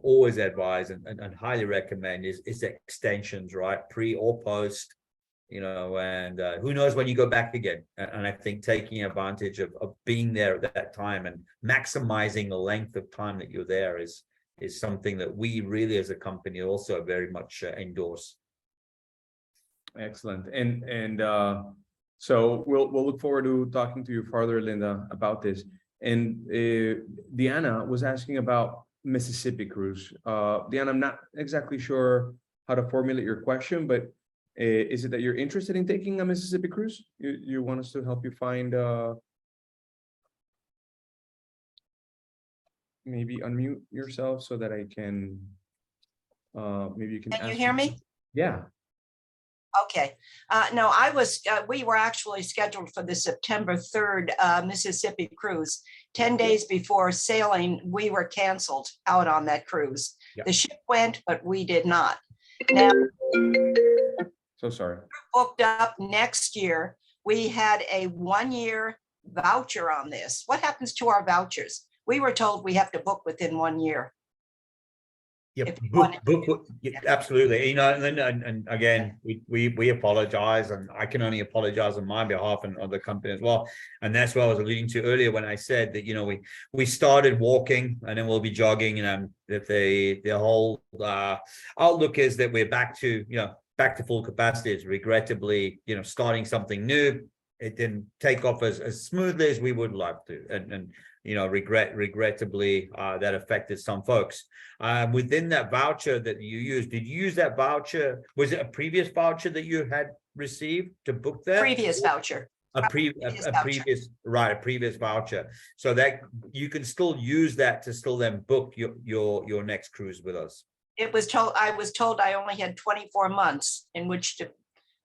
always advise and highly recommend is extensions, right? Pre or post, and who knows when you go back again. And I think taking advantage of being there at that time and maximizing the length of time that you're there is something that we really as a company also very much endorse. Excellent. And so we'll look forward to talking to you further, Linda, about this. And Diana was asking about Mississippi cruise. Diana, I'm not exactly sure how to formulate your question, but is it that you're interested in taking a Mississippi cruise? You want us to help you find maybe unmute yourself so that I can, maybe you can. Can you ask hear me? Yeah, Okay. No, we were actually scheduled for the September 3rd Mississippi cruise. 10 days before sailing, we were canceled out on that cruise. Yeah. The ship went, but we did not. Now, so sorry. booked up next year. We had a 1-year voucher on this. What happens to our vouchers? We were told we have to book within 1 year. Yeah, If you want yeah, absolutely. You know, and again, we apologize, and I can only apologize on my behalf and other company as well. And that's what I was alluding to earlier when I said that, you know, we started walking and then we'll be jogging, and that the whole outlook is that we're back to, you know, back to full capacity. It's regrettably, you know, starting something new. It didn't take off as smoothly as we would love to, and you know, regrettably, that affected some folks. Within that voucher that you used, did you use that voucher? Was it a previous voucher that you had received to book that? previous voucher. A voucher. previous voucher, so that you can still use that to still then book your next cruise with us. I was told I only had 24 months in which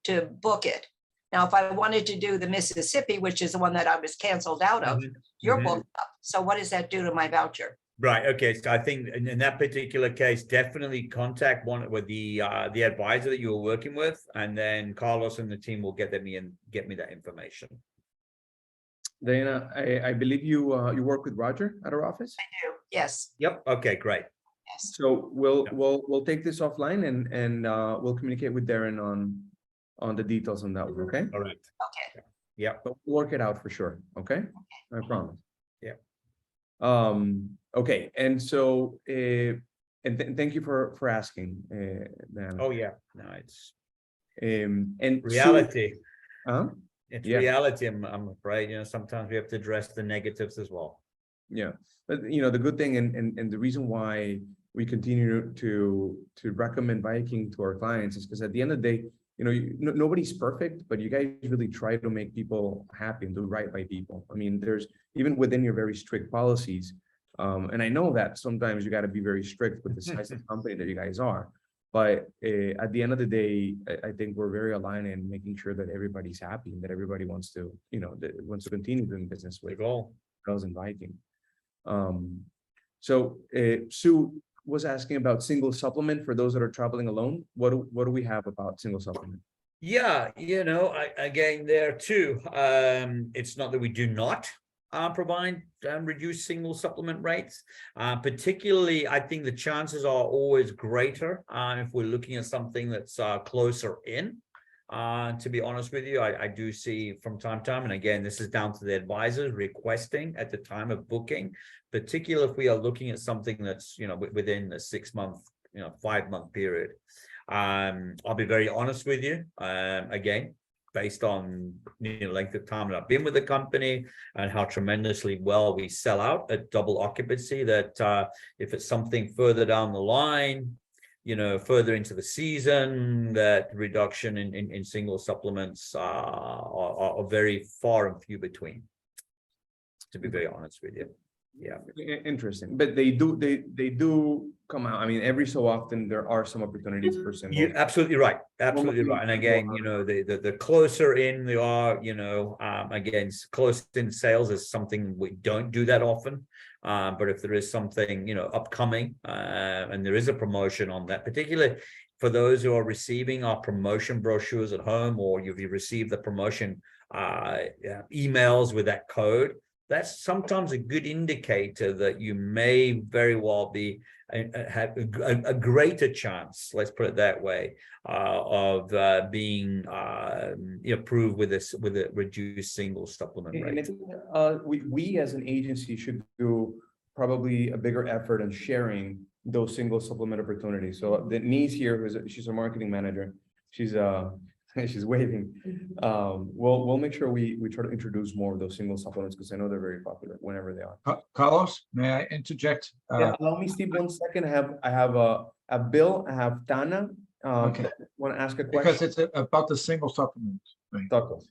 to book it. Now, if I wanted to do the Mississippi, which is the one that I was canceled out of, you're booked up. So what does that do to my voucher? Right. Okay. So I think in that particular case, definitely contact one with the advisor that you were working with, and then Carlos and the team will get me that information. Diana, I believe you work with Roger at our office. I do. Yes. Yep. Okay. Great. Yes. So we'll take this offline and we'll communicate with Darren on the details on that one. Okay. All right. Okay. Yep. But we'll work it out for sure. Okay. I promise. Yeah. Okay. And so thank you for asking. Diana. Oh yeah. No, it's And reality. It's Yeah. reality. I'm afraid, you know, sometimes we have to address the negatives as well. Yeah, but you know, the good thing and the reason why we continue to recommend Viking to our clients is because at the end of the day, you know, nobody's perfect, but you guys really try to make people happy and do right by people. I mean, there's even within your very strict policies, and I know that sometimes you got to be very strict with the size of the company that you guys are. But at the end of the day, I think we're very aligned in making sure that everybody's happy and that everybody wants to, you know, wants to continue doing business with us and Viking. So Sue was asking about single supplement for those that are traveling alone. What do we have about single supplement? Yeah, you know, again, there too, it's not that we do not provide reduced single supplement rates. Particularly, I think the chances are always greater if we're looking at something that's closer in. To be honest with you, I do see from time to time, and again, this is down to the advisors requesting at the time of booking, particularly if we are looking at something that's, you know, within a 6 month, you know, 5 month period. I'll be very honest with you. Again, based on, you know, length of time that I've been with the company and how tremendously well we sell out at double occupancy, that if it's something further down the line, you know, further into the season, that reduction in single supplements are very far and few between, to be very honest with you. Yeah. Interesting, but they do come out. I mean, every so often there are some opportunities for single. You're absolutely right. Absolutely right. And again, you know, the closer in they are, you know, again, close in sales is something we don't do that often. But if there is something, you know, upcoming, and there is a promotion on that, particularly for those who are receiving our promotion brochures at home, or you've received the promotion emails with that code, that's sometimes a good indicator that you may very well be have a greater chance, let's put it that way, of being approved with a reduced single supplement rate. And we as an agency should do probably a bigger effort in sharing those single supplement opportunities. So Denise here, she's a marketing manager, she's waving. We'll make sure we try to introduce more of those single supplements because I know they're very popular whenever they are. Carlos, may I interject? Yeah, allow me, Steve, 1 second. I have a Bill, I have Tana. Okay. Want to ask a Because question? it's about the single supplement thing. Talk.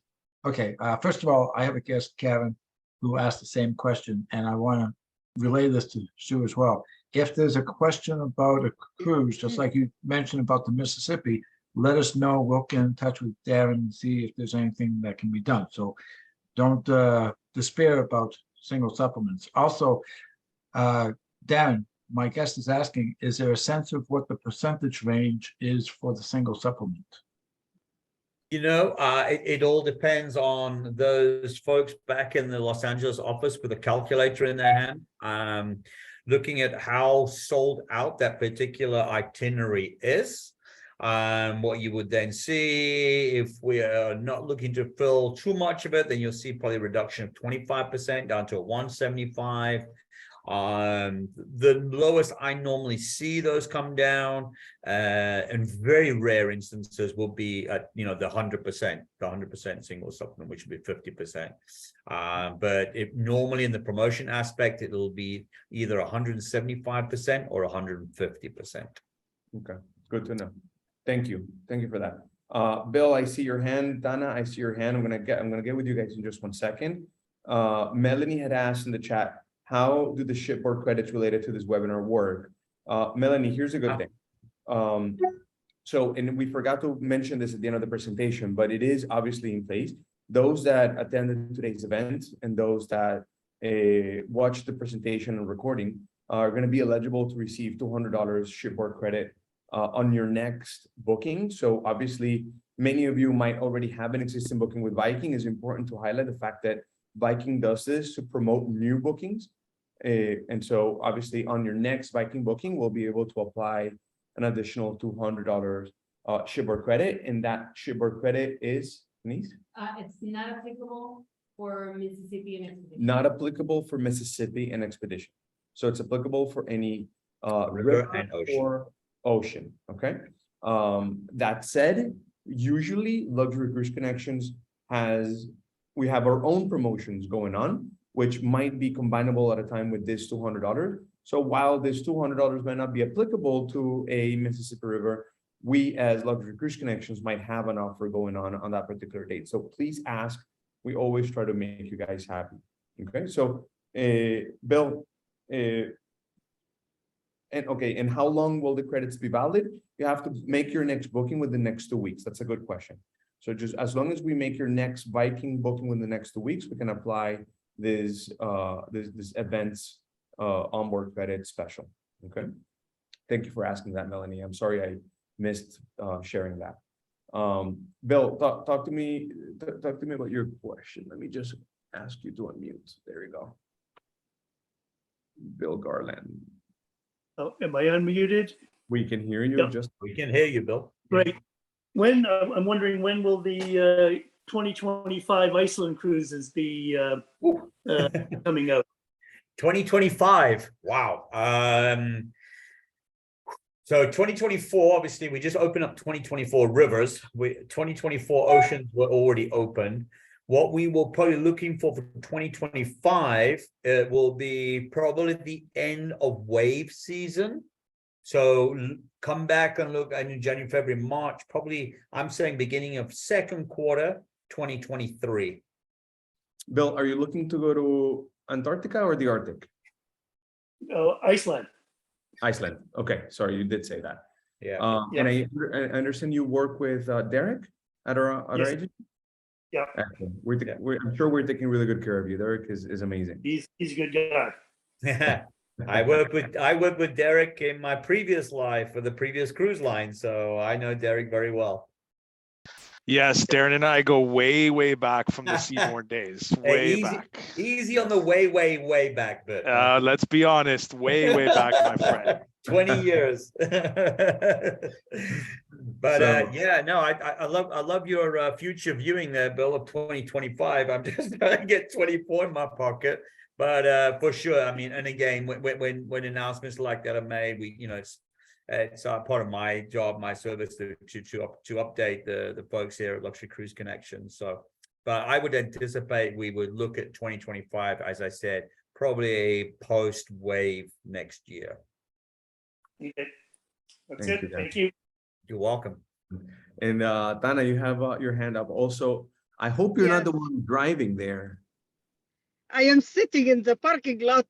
Okay, first of all, I have a guest, Kevin, who asked the same question, and I want to relay this to Sue as well. If there's a question about a cruise, just like you mentioned about the Mississippi, let us know. We'll get in touch with Darren and see if there's anything that can be done. So don't despair about single supplements. Also, Darren, my guest is asking, is there a sense of what the percentage range is for the single supplement? It all depends on those folks back in the Los Angeles office with a calculator in their hand, looking at how sold out that particular itinerary is. What you would then see, if we are not looking to fill too much of it, then you'll see probably a reduction of 25% down to a 175. The lowest I normally see those come down, in very rare instances will be at the 100% single supplement, which would be 50%. But normally in the promotion aspect, it'll be either 175% or 150%. Okay, good to know. Thank you for that. Bill, I see your hand. Dana, I see your hand. I'm gonna get with you guys in just 1 second. Melanie had asked in the chat, how do the shipboard credits related to this webinar work? Melanie, here's a good thing. And we forgot to mention this at the end of the presentation, but it is obviously in place. Those that attended today's event and those that watched the presentation and recording are going to be eligible to receive $200 shipboard credit on your next booking. So obviously, many of you might already have an existing booking with Viking. It's important to highlight the fact that Viking does this to promote new bookings. And so obviously on your next Viking booking, we'll be able to apply an additional $200 shipboard credit. And that shipboard credit is, Denise? It's not applicable for Mississippi and Expedition. Not applicable for Mississippi and Expedition. So it's applicable for any River and ocean. or ocean, okay? That said, usually Luxury Cruise Connections we have our own promotions going on, which might be combinable at a time with this $200. So while this $200 might not be applicable to a Mississippi River, we as Luxury Cruise Connections might have an offer going on that particular date. So please ask. We always try to make you guys happy. Okay, so Bill, and how long will the credits be valid? You have to make your next booking within the next 2 weeks. That's a good question. So just as long as we make your next Viking booking within the next 2 weeks, we can apply this event's onboard credit special. Okay. Thank you for asking that, Melanie. I'm sorry I missed sharing that. Bill, talk to me about your question. Let me just ask you to unmute. There you go. Bill Garland. Oh, am I unmuted? We can hear you. Yep. We can hear you, Bill. Great. I'm wondering, when will the 2025 Iceland cruises be coming out? 2025. Wow. So 2024, obviously, we just opened up 2024 rivers. 2024 oceans were already open. What we will probably looking for 2025, it will be probably the end of wave season. So come back and look in January, February, March, probably I'm saying beginning of second quarter, 2023. Bill, are you looking to go to Antarctica or the Arctic? Iceland. Iceland. Okay, sorry, you did say that. Yeah. And I understand you work with Derek at our Yes. agency. Yeah. Excellent. I'm sure we're taking really good care of you. Derek is amazing. He's a good guy. I worked with Derek in my previous life for the previous cruise line, so I know Derek very well. Yes, Darren and I go way, way back from the Seabourn days. Way back. Easy on the way back bit. Let's be honest, way, way back, my friend. 20 years. But So- I love your future viewing there, Bill, of 2025. I'm just trying to get 24 in my pocket. But for sure, I mean, and again, when announcements like that are made, it's part of my job, my service to update the folks here at Luxury Cruise Connections. So, but I would anticipate we would look at 2025, as I said, probably a post wave next year. Okay. That's Thank it. you, Dan. Thank you. You're welcome. And Dana, you have your hand up. Also, I hope you're not the Yes. one driving there. I am sitting in the parking lot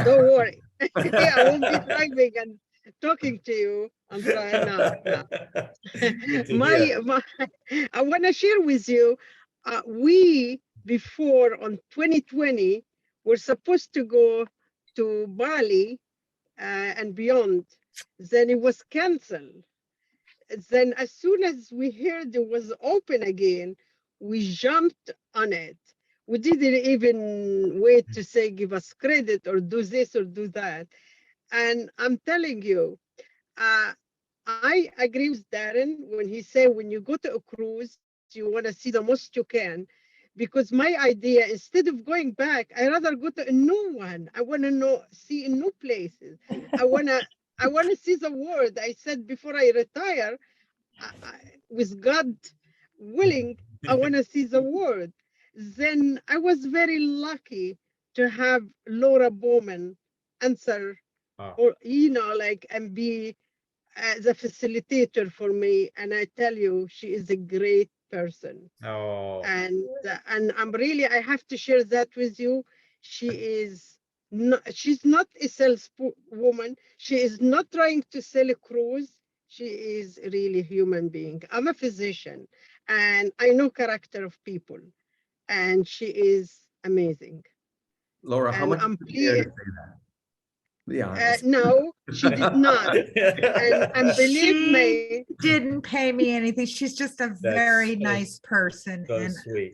Don't worry. I won't be driving and talking to you on Friday. No, no. Good to hear. I want to share with you, we before on 2020 were supposed to go to Bali and beyond. Then it was canceled. Then as soon as we heard it was open again, we jumped on it. We didn't even wait to say give us credit or do this or do that. And I'm telling you, I agree with Darren when he said when you go to a cruise, you want to see the most you can. Because my idea, instead of going back, I rather go to a new one. I want to see new places. I want to see the world. I said before I retire, with God willing, I want to see the world. Then I was very lucky to have Laura Bowman answer, or like, and be the facilitator for me. And I tell you, she is a great person. Oh, And I'm really, I have to share that with you. She is not, she's not a saleswoman. She is not trying to sell a cruise. She is really a human being. I'm a physician and I know character of people, and she is amazing. Laura, how And much I'm did you dare to pleased. say that? Be honest. No, she did not. And believe She me, didn't pay me anything. She's just a very nice person, so and sweet.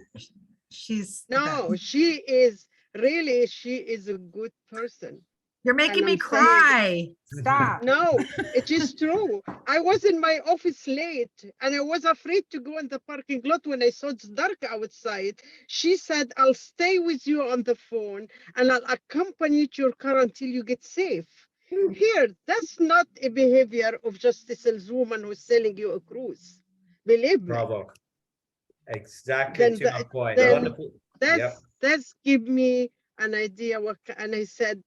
she's the no, best. she is really, she is a good person. You're making And me I'm saying, cry. Stop. no, it is true. I was in my office late and I was afraid to go in the parking lot when I saw it's dark outside. She said, I'll stay with you on the phone and I'll accompany you to your car until you get safe. Here, that's not a behavior of just a saleswoman who's selling you a cruise. Believe me. Bravo. Exactly to my point. Then Wonderful. that's give me an idea what, and I said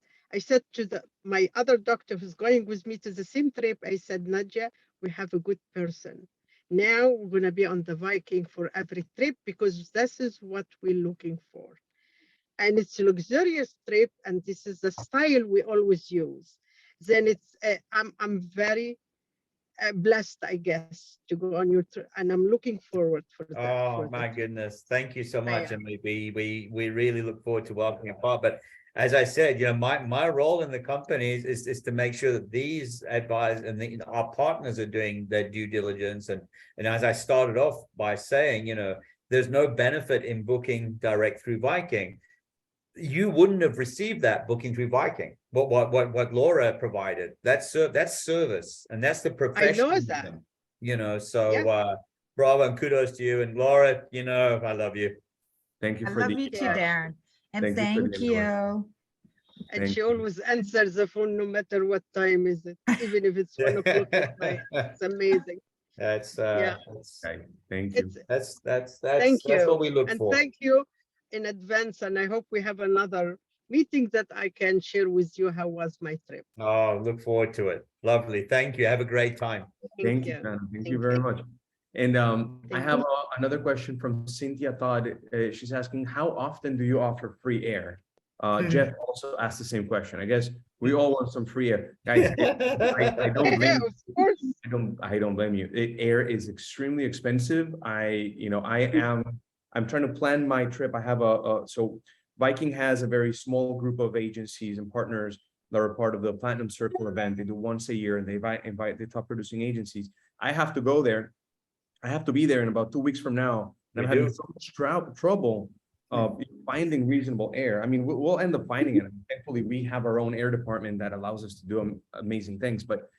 to my other doctor who's going with me to the same trip, I said, Nadia, we have a good person. Now we're going to be on the Viking for every trip because this is what we're looking for. And it's a luxurious trip, and this is the style we always use. Then it's, I'm very blessed, I guess, to go on your trip, and I'm looking forward for that. Oh my goodness. Thank you so much. And we really look forward to welcoming you. But as I said, my role in the company is to make sure that these advisors and our partners are doing their due diligence. And as I started off by saying, there's no benefit in booking direct through Viking. You wouldn't have received that booking through Viking. What Laura provided, that's service, and that's the professionalism. So bravo and kudos to you. And Laura, I love you. Thank you I for love you too, Darren. And thank you. And she always answers the phone no matter what time is it, even if it's 1 o'clock at night. It's amazing. That's thank you. That's Thank you. That's what we look and for. Thank you in advance, and I hope we have another meeting that I can share with you how was my trip. Oh, look forward to it. Lovely. Thank you. Have a great time. Thank you, Shannon. Thank you very much. And I have another question from Cynthia Todd. She's asking, how often do you offer free air? Jeff also asked the same question. I guess we all want some free air, guys. I don't blame you. Of course. I don't blame you. Air is extremely expensive. I'm trying to plan my trip. I have so Viking has a very small group of agencies and partners that are part of the Platinum Circle event. They do once a year, and they invite the top producing agencies. I have to go there. I have to be there in about 2 weeks from now. And I'm having so much trouble finding reasonable air. I mean, we'll end up finding it. Thankfully, we have our own air department that allows us to do amazing things, but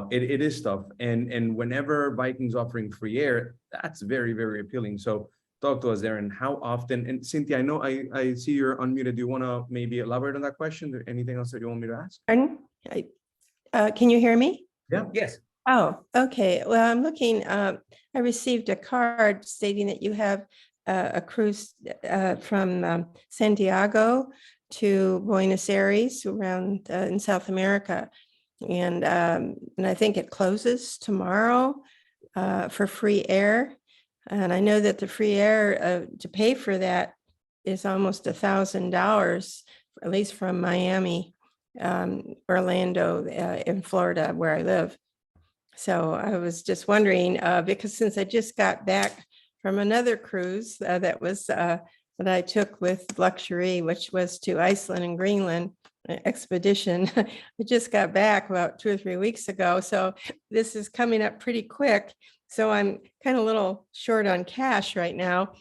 it is tough. And whenever Viking's offering free air, that's very, very appealing. So talk to us there. And how often? And Cynthia, I know I see you're unmuted. Do you want to maybe elaborate on that question? Anything else that you want me to ask? Can you hear me? Yeah. Yes. Oh, okay. Well, I'm looking, I received a card stating that you have a cruise from Santiago to Buenos Aires around in South America. And I think it closes tomorrow for free air. And I know that the free air to pay for that is almost $1,000, at least from Miami. Orlando in Florida, where I live. So I was just wondering, because since I just got back from another cruise that I took with Luxury, which was to Iceland and Greenland expedition. I just got back about 2 or 3 weeks ago. So this is coming up pretty quick. So I'm kind of a little short on cash right now.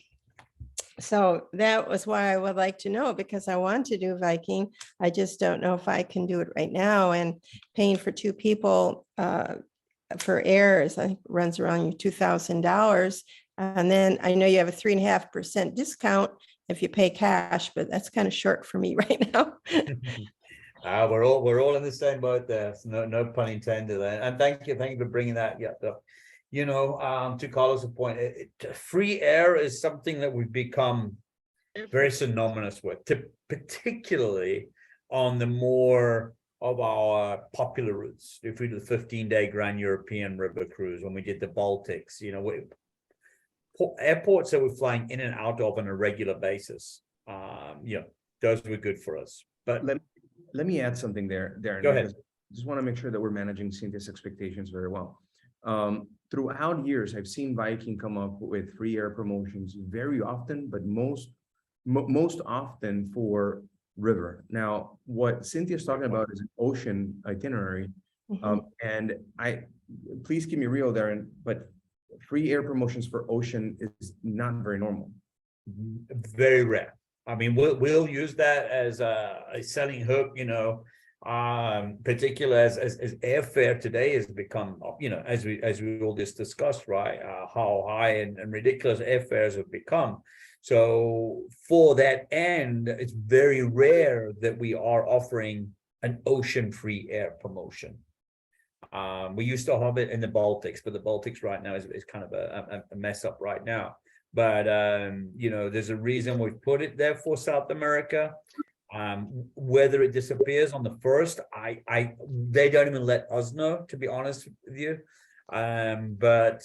So that was why I would like to know, because I want to do Viking. I just don't know if I can do it right now, and paying for 2 people for airs, I think runs around you $2,000. And then I know you have a 3.5% discount if you pay cash, but that's kind of short for me right now. We're all in the same boat there. So no pun intended there. And thank you for bringing that up. You know, to Carlos' point, free air is something that we've become very synonymous with, particularly on the more of our popular routes. If we did the 15-day Grand European River Cruise, when we did the Baltics, you know, airports that we're flying in and out of on a regular basis, you know, those were good for us. But let me add something there, Darren. Go ahead. I just want to make sure that we're managing Cynthia's expectations very well. Throughout years, I've seen Viking come up with free air promotions very often, but most often for river. Now, what Cynthia's talking about is an ocean itinerary. And please keep me real, Darren, but free air promotions for ocean is not very normal. Very rare. I mean, we'll use that as a selling hook, you know, particular as airfare today has become, you know, as we all just discussed, right, how high and ridiculous airfares have become. So for that end, it's very rare that we are offering an ocean free air promotion. We used to have it in the Baltics, but the Baltics right now is kind of a mess up right now. But you know, there's a reason we put it there for South America. Whether it disappears on the first, they don't even let us know, to be honest with you. But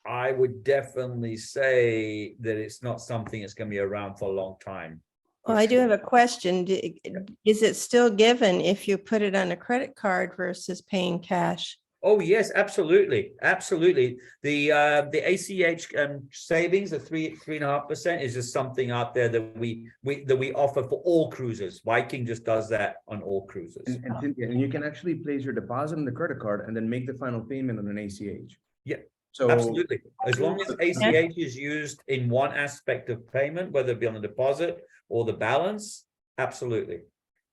I would definitely say that it's not something that's going to be around for a long time. Well, I do have a question. Is it still given if you put it on a credit card versus paying cash? Oh yes, absolutely, absolutely. The ACH savings, the 3.5%, is just something out there that we offer for all cruises. Viking just does that on all cruises. And you can actually place your deposit on the credit card and then make the final payment on an ACH. Yeah, so absolutely. As long as ACH is used in one aspect of payment, whether it be on the deposit or the balance, absolutely.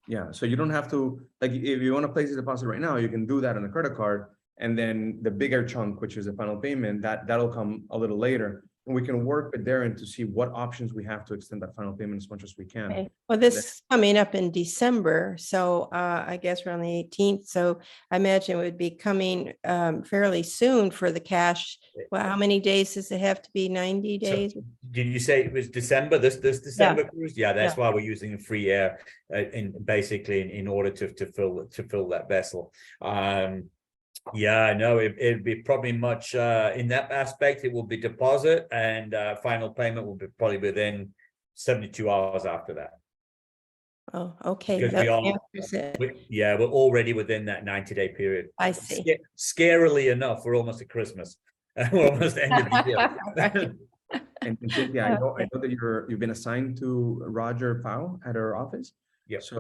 Yeah, so you don't have to, like, if you want to place a deposit right now, you can do that on a credit card. And then the bigger chunk, which is the final payment, that'll come a little later. And we can work with Darren to see what options we have to extend that final payment as much as we can. Okay. Well, this is coming up in December, so I guess around the 18th. So I imagine it would be coming fairly soon for the cash. Well, how many days does it have to be? 90 days? So, did you say it was December? This December cruise? Yeah, that's why we're using free air in order to fill that vessel. Yeah, no, it'd be probably much in that aspect. It will be deposit, and final payment will be probably within 72 hours after that. Oh, okay. We're already within that 90-day period. I see. Scarily enough, we're almost at Christmas. We're almost at the end of the year. And Cynthia, I know that you've been assigned to Roger Powell at our office. Yeah. So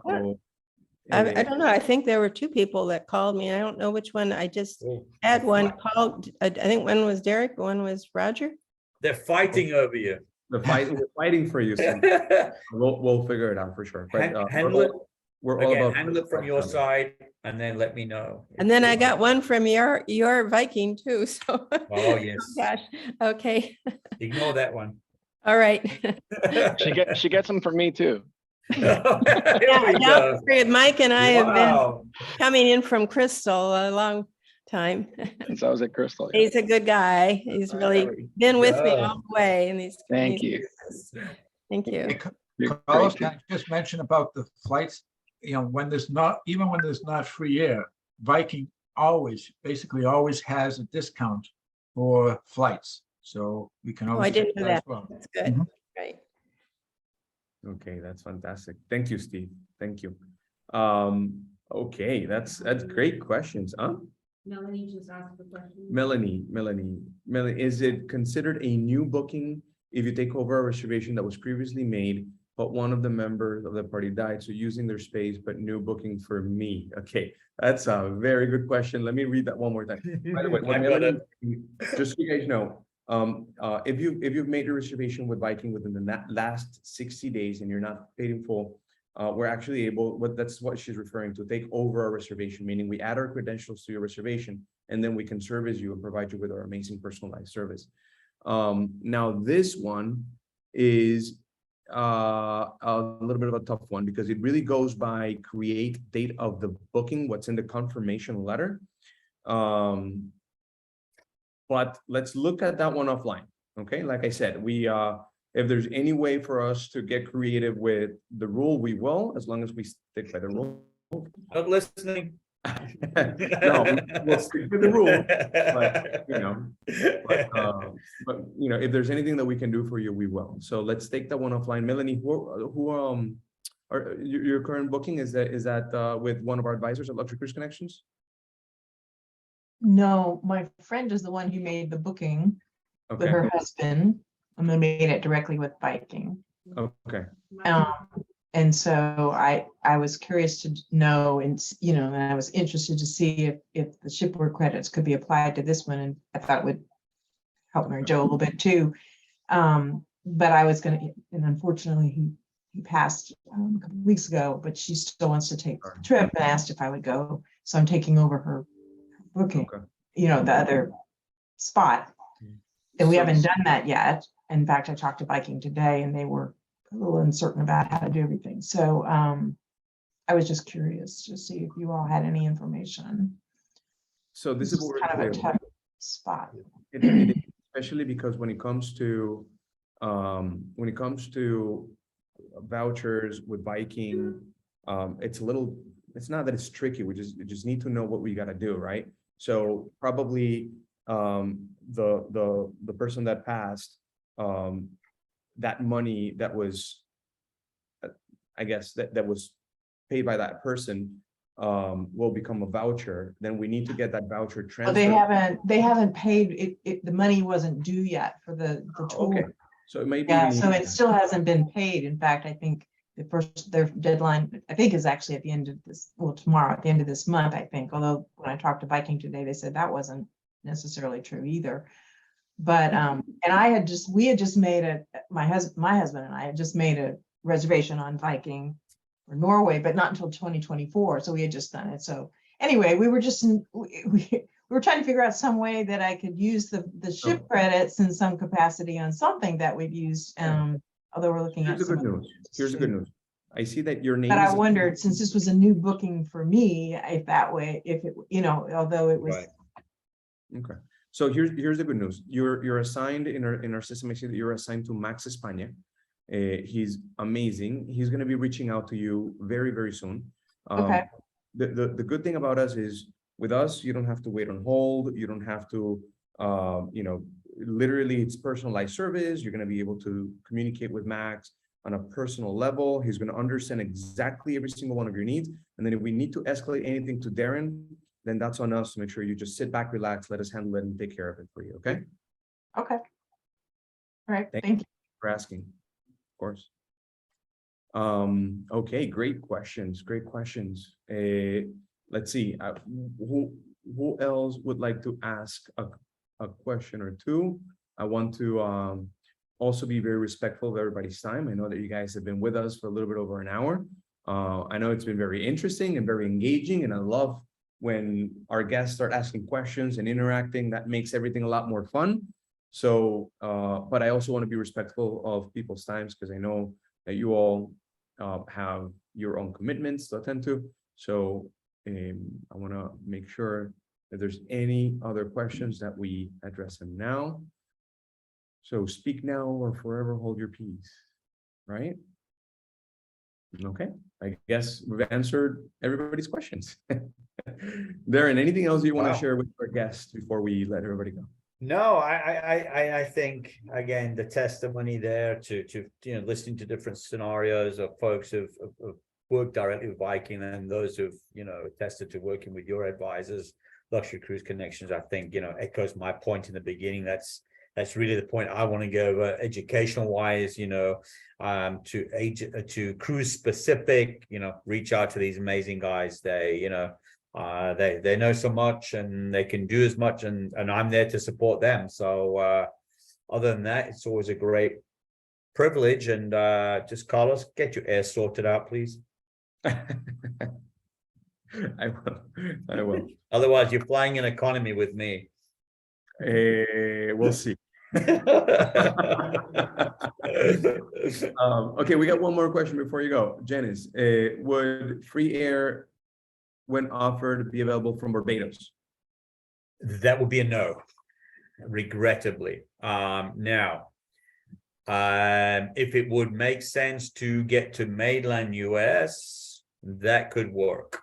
I don't know. I think there were 2 people that called me. I don't know which one. I just had one called. I think one was Derek, one was Roger. They're fighting over you. We're fighting for you. So we'll figure it out for sure. But we're all about handle it from your side, and then let me know. And then I got one from your Viking too. So oh yes. Gosh. Okay. Ignore that one. All right. She gets them from me too. Mike and I have been coming in from Crystal a long time. Since I was at Crystal. He's a good guy. He's really been with me all the way. And thank you. Thank you. Carlos, can I just mention about the flights? You know, when there's not free air, Viking basically always has a discount for flights. So we can always. I didn't know that. As well. That's good. Right. Okay, that's fantastic. Thank you, Steve. Thank you. Okay, that's great questions, huh? Melanie just asked the question. Melanie, is it considered a new booking if you take over a reservation that was previously made, but one of the members of the party died, so using their space, but new booking for me? Okay, that's a very good question. Let me read that one more time. By the way, what I got Melanie, it. just so you guys know, if you've made a reservation with Viking within the last 60 days and you're not paid in full, we're actually able, that's what she's referring to, take over a reservation, meaning we add our credentials to your reservation, and then we can service you and provide you with our amazing personalized service. Now this one is a little bit of a tough one because it really goes by create date of the booking, what's in the confirmation letter. But let's look at that one offline. Okay, like I said, if there's any way for us to get creative with the rule, we will, as long as we stick by the rule. Not listening. No, we'll stick to the rule, but if there's anything that we can do for you, we will. So let's take that one offline. Melanie, who are your current booking? Is that with one of our advisors at Luxury Cruise Connections? No, my friend is the one who made the booking with Okay, her husband, and they made it directly with Viking. okay. And so I was curious to know, and and I was interested to see if the shipboard credits could be applied to this one, and I thought it would help Mary Jo a little bit too. But I was gonna, and unfortunately he passed a couple of weeks ago, but she still wants to take the trip and asked if I would go. So I'm taking over her booking, Okay. the other spot. And we So- haven't done that yet. In fact, I talked to Viking today and they were a little uncertain about how to do everything. So I was just curious to see if you all had any information. So this is what we're kind of a doing. tough spot. It is, especially because when it comes to vouchers with Viking, it's not that it's tricky. We just need to know what we got to do, right? So probably the person that passed, that money that was, I guess that was paid by that person will become a voucher. Then we need to get that voucher Well, transferred. they haven't paid it. The money wasn't due yet for the tour. Okay, so it may be. Yeah, so it still hasn't been paid. In fact, I think their deadline, I think, is actually at the end of this, well, tomorrow, at the end of this month, I think. Although when I talked to Viking today, they said that wasn't necessarily true either. But and we had just made my husband and I had just made a reservation on Viking for Norway, but not until 2024. So we had just done it. So anyway, we were just we were trying to figure out some way that I could use the ship credits in some capacity on something that we've used. Although we're looking at Here's the good news. Here's the good news. I see that your name. But I wondered, since this was a new booking for me, if that way, if it, although it was. Right. Okay. So here's the good news. You're assigned in our system. I see that you're assigned to Max España. He's amazing. He's going to be reaching out to you very, very soon. Okay. The good thing about us is with us, you don't have to wait on hold. You don't have to, literally it's personalized service. You're going to be able to communicate with Max on a personal level. He's going to understand exactly every single one of your needs. And then if we need to escalate anything to Darren, then that's on us to make sure you just sit back, relax, let us handle it and take care of it for you. Okay. Okay. All right. Thank you for asking. Of course. Okay. Great questions. Great questions. Let's see. Who else would like to ask a question or two? I want to also be very respectful of everybody's time. I know that you guys have been with us for a little bit over an hour. I know it's been very interesting and very engaging, and I love when our guests start asking questions and interacting. That makes everything a lot more fun. So, but I also want to be respectful of people's times because I know that you all have your own commitments to attend to. So I want to make sure that there's any other questions that we address them now. So speak now or forever hold your peace, right? Okay, I guess we've answered everybody's questions. Darren, anything else you want to share with our guests before we let everybody go? No, I think again the testimony there to listening to different scenarios of folks who've worked directly with Viking and those who've, attested to working with your advisors, Luxury Cruise Connections, I think, echoes my point in the beginning. That's really the point I want to go educational wise, to cruise specific, reach out to these amazing guys. They know so much and they can do as much, and I'm there to support them. So other than that, it's always a great privilege. And just Carlos, get your air sorted out, please. I will. Otherwise, you're flying in economy with me. We'll see. Okay, we got one more question before you go. Janice, would free air when offered be available from Barbados? That would be a no, regrettably. Now, if it would make sense to get to mainland US, that could work.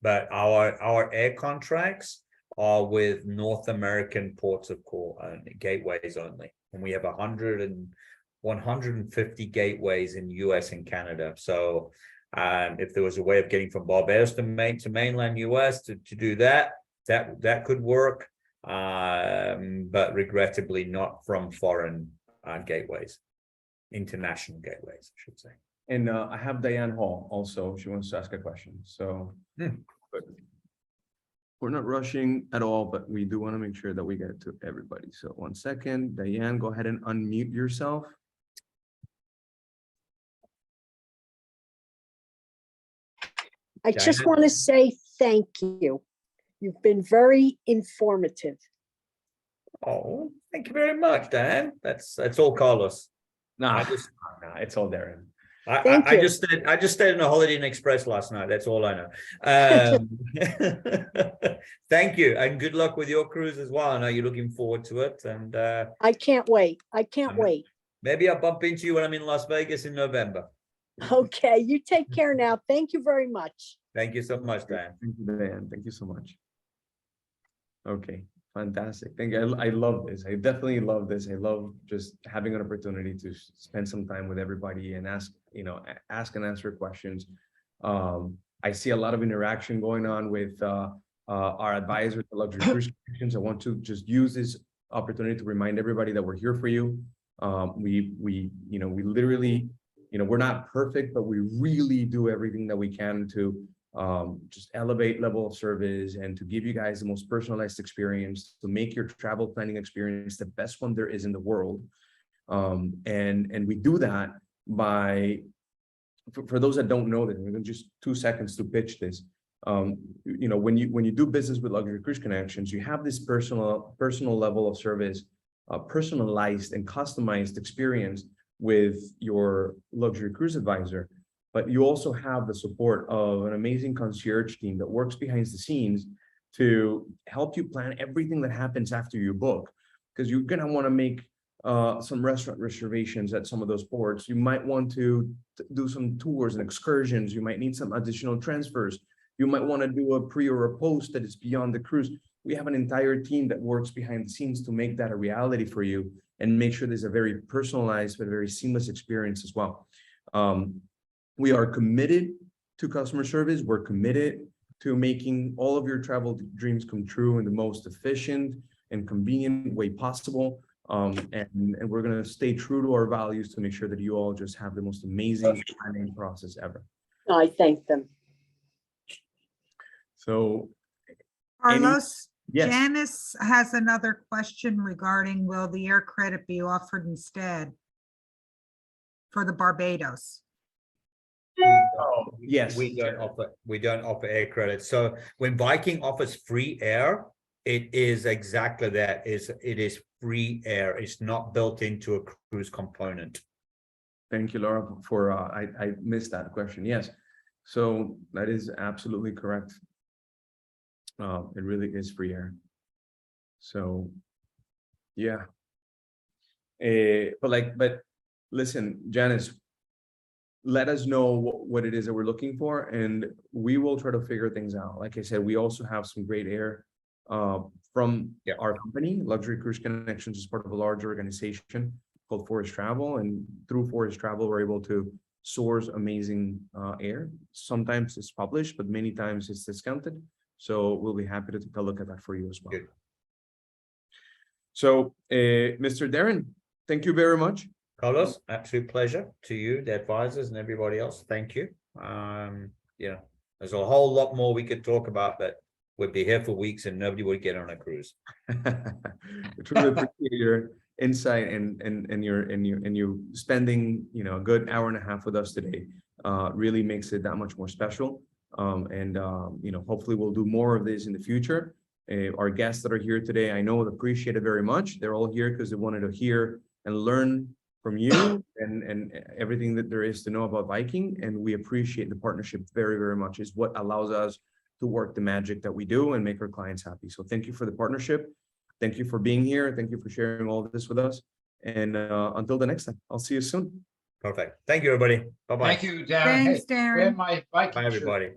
But our air contracts are with North American ports of call only, gateways only. And we have 150 gateways in US and Canada. So if there was a way of getting from Barbados to mainland US to do that could work. But regrettably not from foreign gateways, international gateways, I should say. And I have Diane Hall also. She wants to ask a question. So but we're not rushing at all, but we do want to make sure that we get it to everybody. So 1 second, Diane, go ahead and unmute yourself. I just want to say thank you. You've been very informative. Oh, thank you very much, Dan. That's all Carlos. Nah, it's all Darren. I just stayed in a Holiday Inn Express last night. That's all I know. Thank you, and good luck with your cruise as well. I know you're looking forward to it, and I can't wait. I can't wait. Maybe I'll bump into you when I'm in Las Vegas in November. Okay, you take care now. Thank you very much. Thank you so much, Dan. Thank you, Dan. Thank you so much. Okay, fantastic. Thank you. I love this. I definitely love this. I love just having an opportunity to spend some time with everybody and ask and answer questions. I see a lot of interaction going on with our advisors, the Luxury Cruise Connections. I want to just use this opportunity to remind everybody that we're here for you. We literally, we're not perfect, but we really do everything that we can to just elevate level of service and to give you guys the most personalized experience, to make your travel planning experience the best one there is in the world. And we do that by, for those that don't know that, just 2 seconds to pitch this. When you do business with Luxury Cruise Connections, you have this personal level of service, personalized and customized experience with your luxury cruise advisor. But you also have the support of an amazing concierge team that works behind the scenes to help you plan everything that happens after you book. Because you're gonna want to make some restaurant reservations at some of those ports. You might want to do some tours and excursions. You might need some additional transfers. You might want to do a pre or a post that is beyond the cruise. We have an entire team that works behind the scenes to make that a reality for you and make sure there's a very personalized but very seamless experience as well. We are committed to customer service. We're committed to making all of your travel dreams come true in the most efficient and convenient way possible. And we're going to stay true to our values to make sure that you all just have the most amazing planning process ever. I thank them. So, Carlos, yes. Janice has another question regarding, will the air credit be offered instead for the Barbados? Oh, yes. We don't offer air credit. So when Viking offers free air, it is exactly that. It is free air. It's not built into a cruise component. Thank you, Laura, for I missed that question. Yes, so that is absolutely correct. It really is free air. So yeah. But listen, Janice, let us know what it is that we're looking for, and we will try to figure things out. Like I said, we also have some great air from our company. Luxury Cruise Connections is part of a large organization called Forest Travel, and through Forest Travel, we're able to source amazing air. Sometimes it's published, but many times it's discounted. So we'll be happy to take a look at that for you as well. Good. So, Mr. Darren, thank you very much. Carlos, absolute pleasure to you, the advisors and everybody else. Thank you. Yeah, there's a whole lot more we could talk about, but we'd be here for weeks and nobody would get on a cruise. We truly appreciate your insight and your spending, you know, a good hour and a half with us today. Really makes it that much more special. You know, hopefully we'll do more of this in the future. Our guests that are here today, I know appreciate it very much. They're all here because they wanted to hear and learn from you and everything that there is to know about Viking. And we appreciate the partnership very, very much. Is what allows us to work the magic that we do and make our clients happy. So thank you for the partnership. Thank you for being here. Thank you for sharing all of this with us. And until the next time, I'll see you soon. Perfect. Thank you, everybody. Bye-bye. Thank you, Darren. Thanks, Hey, Darren. wear my Viking Bye, shirt. everybody.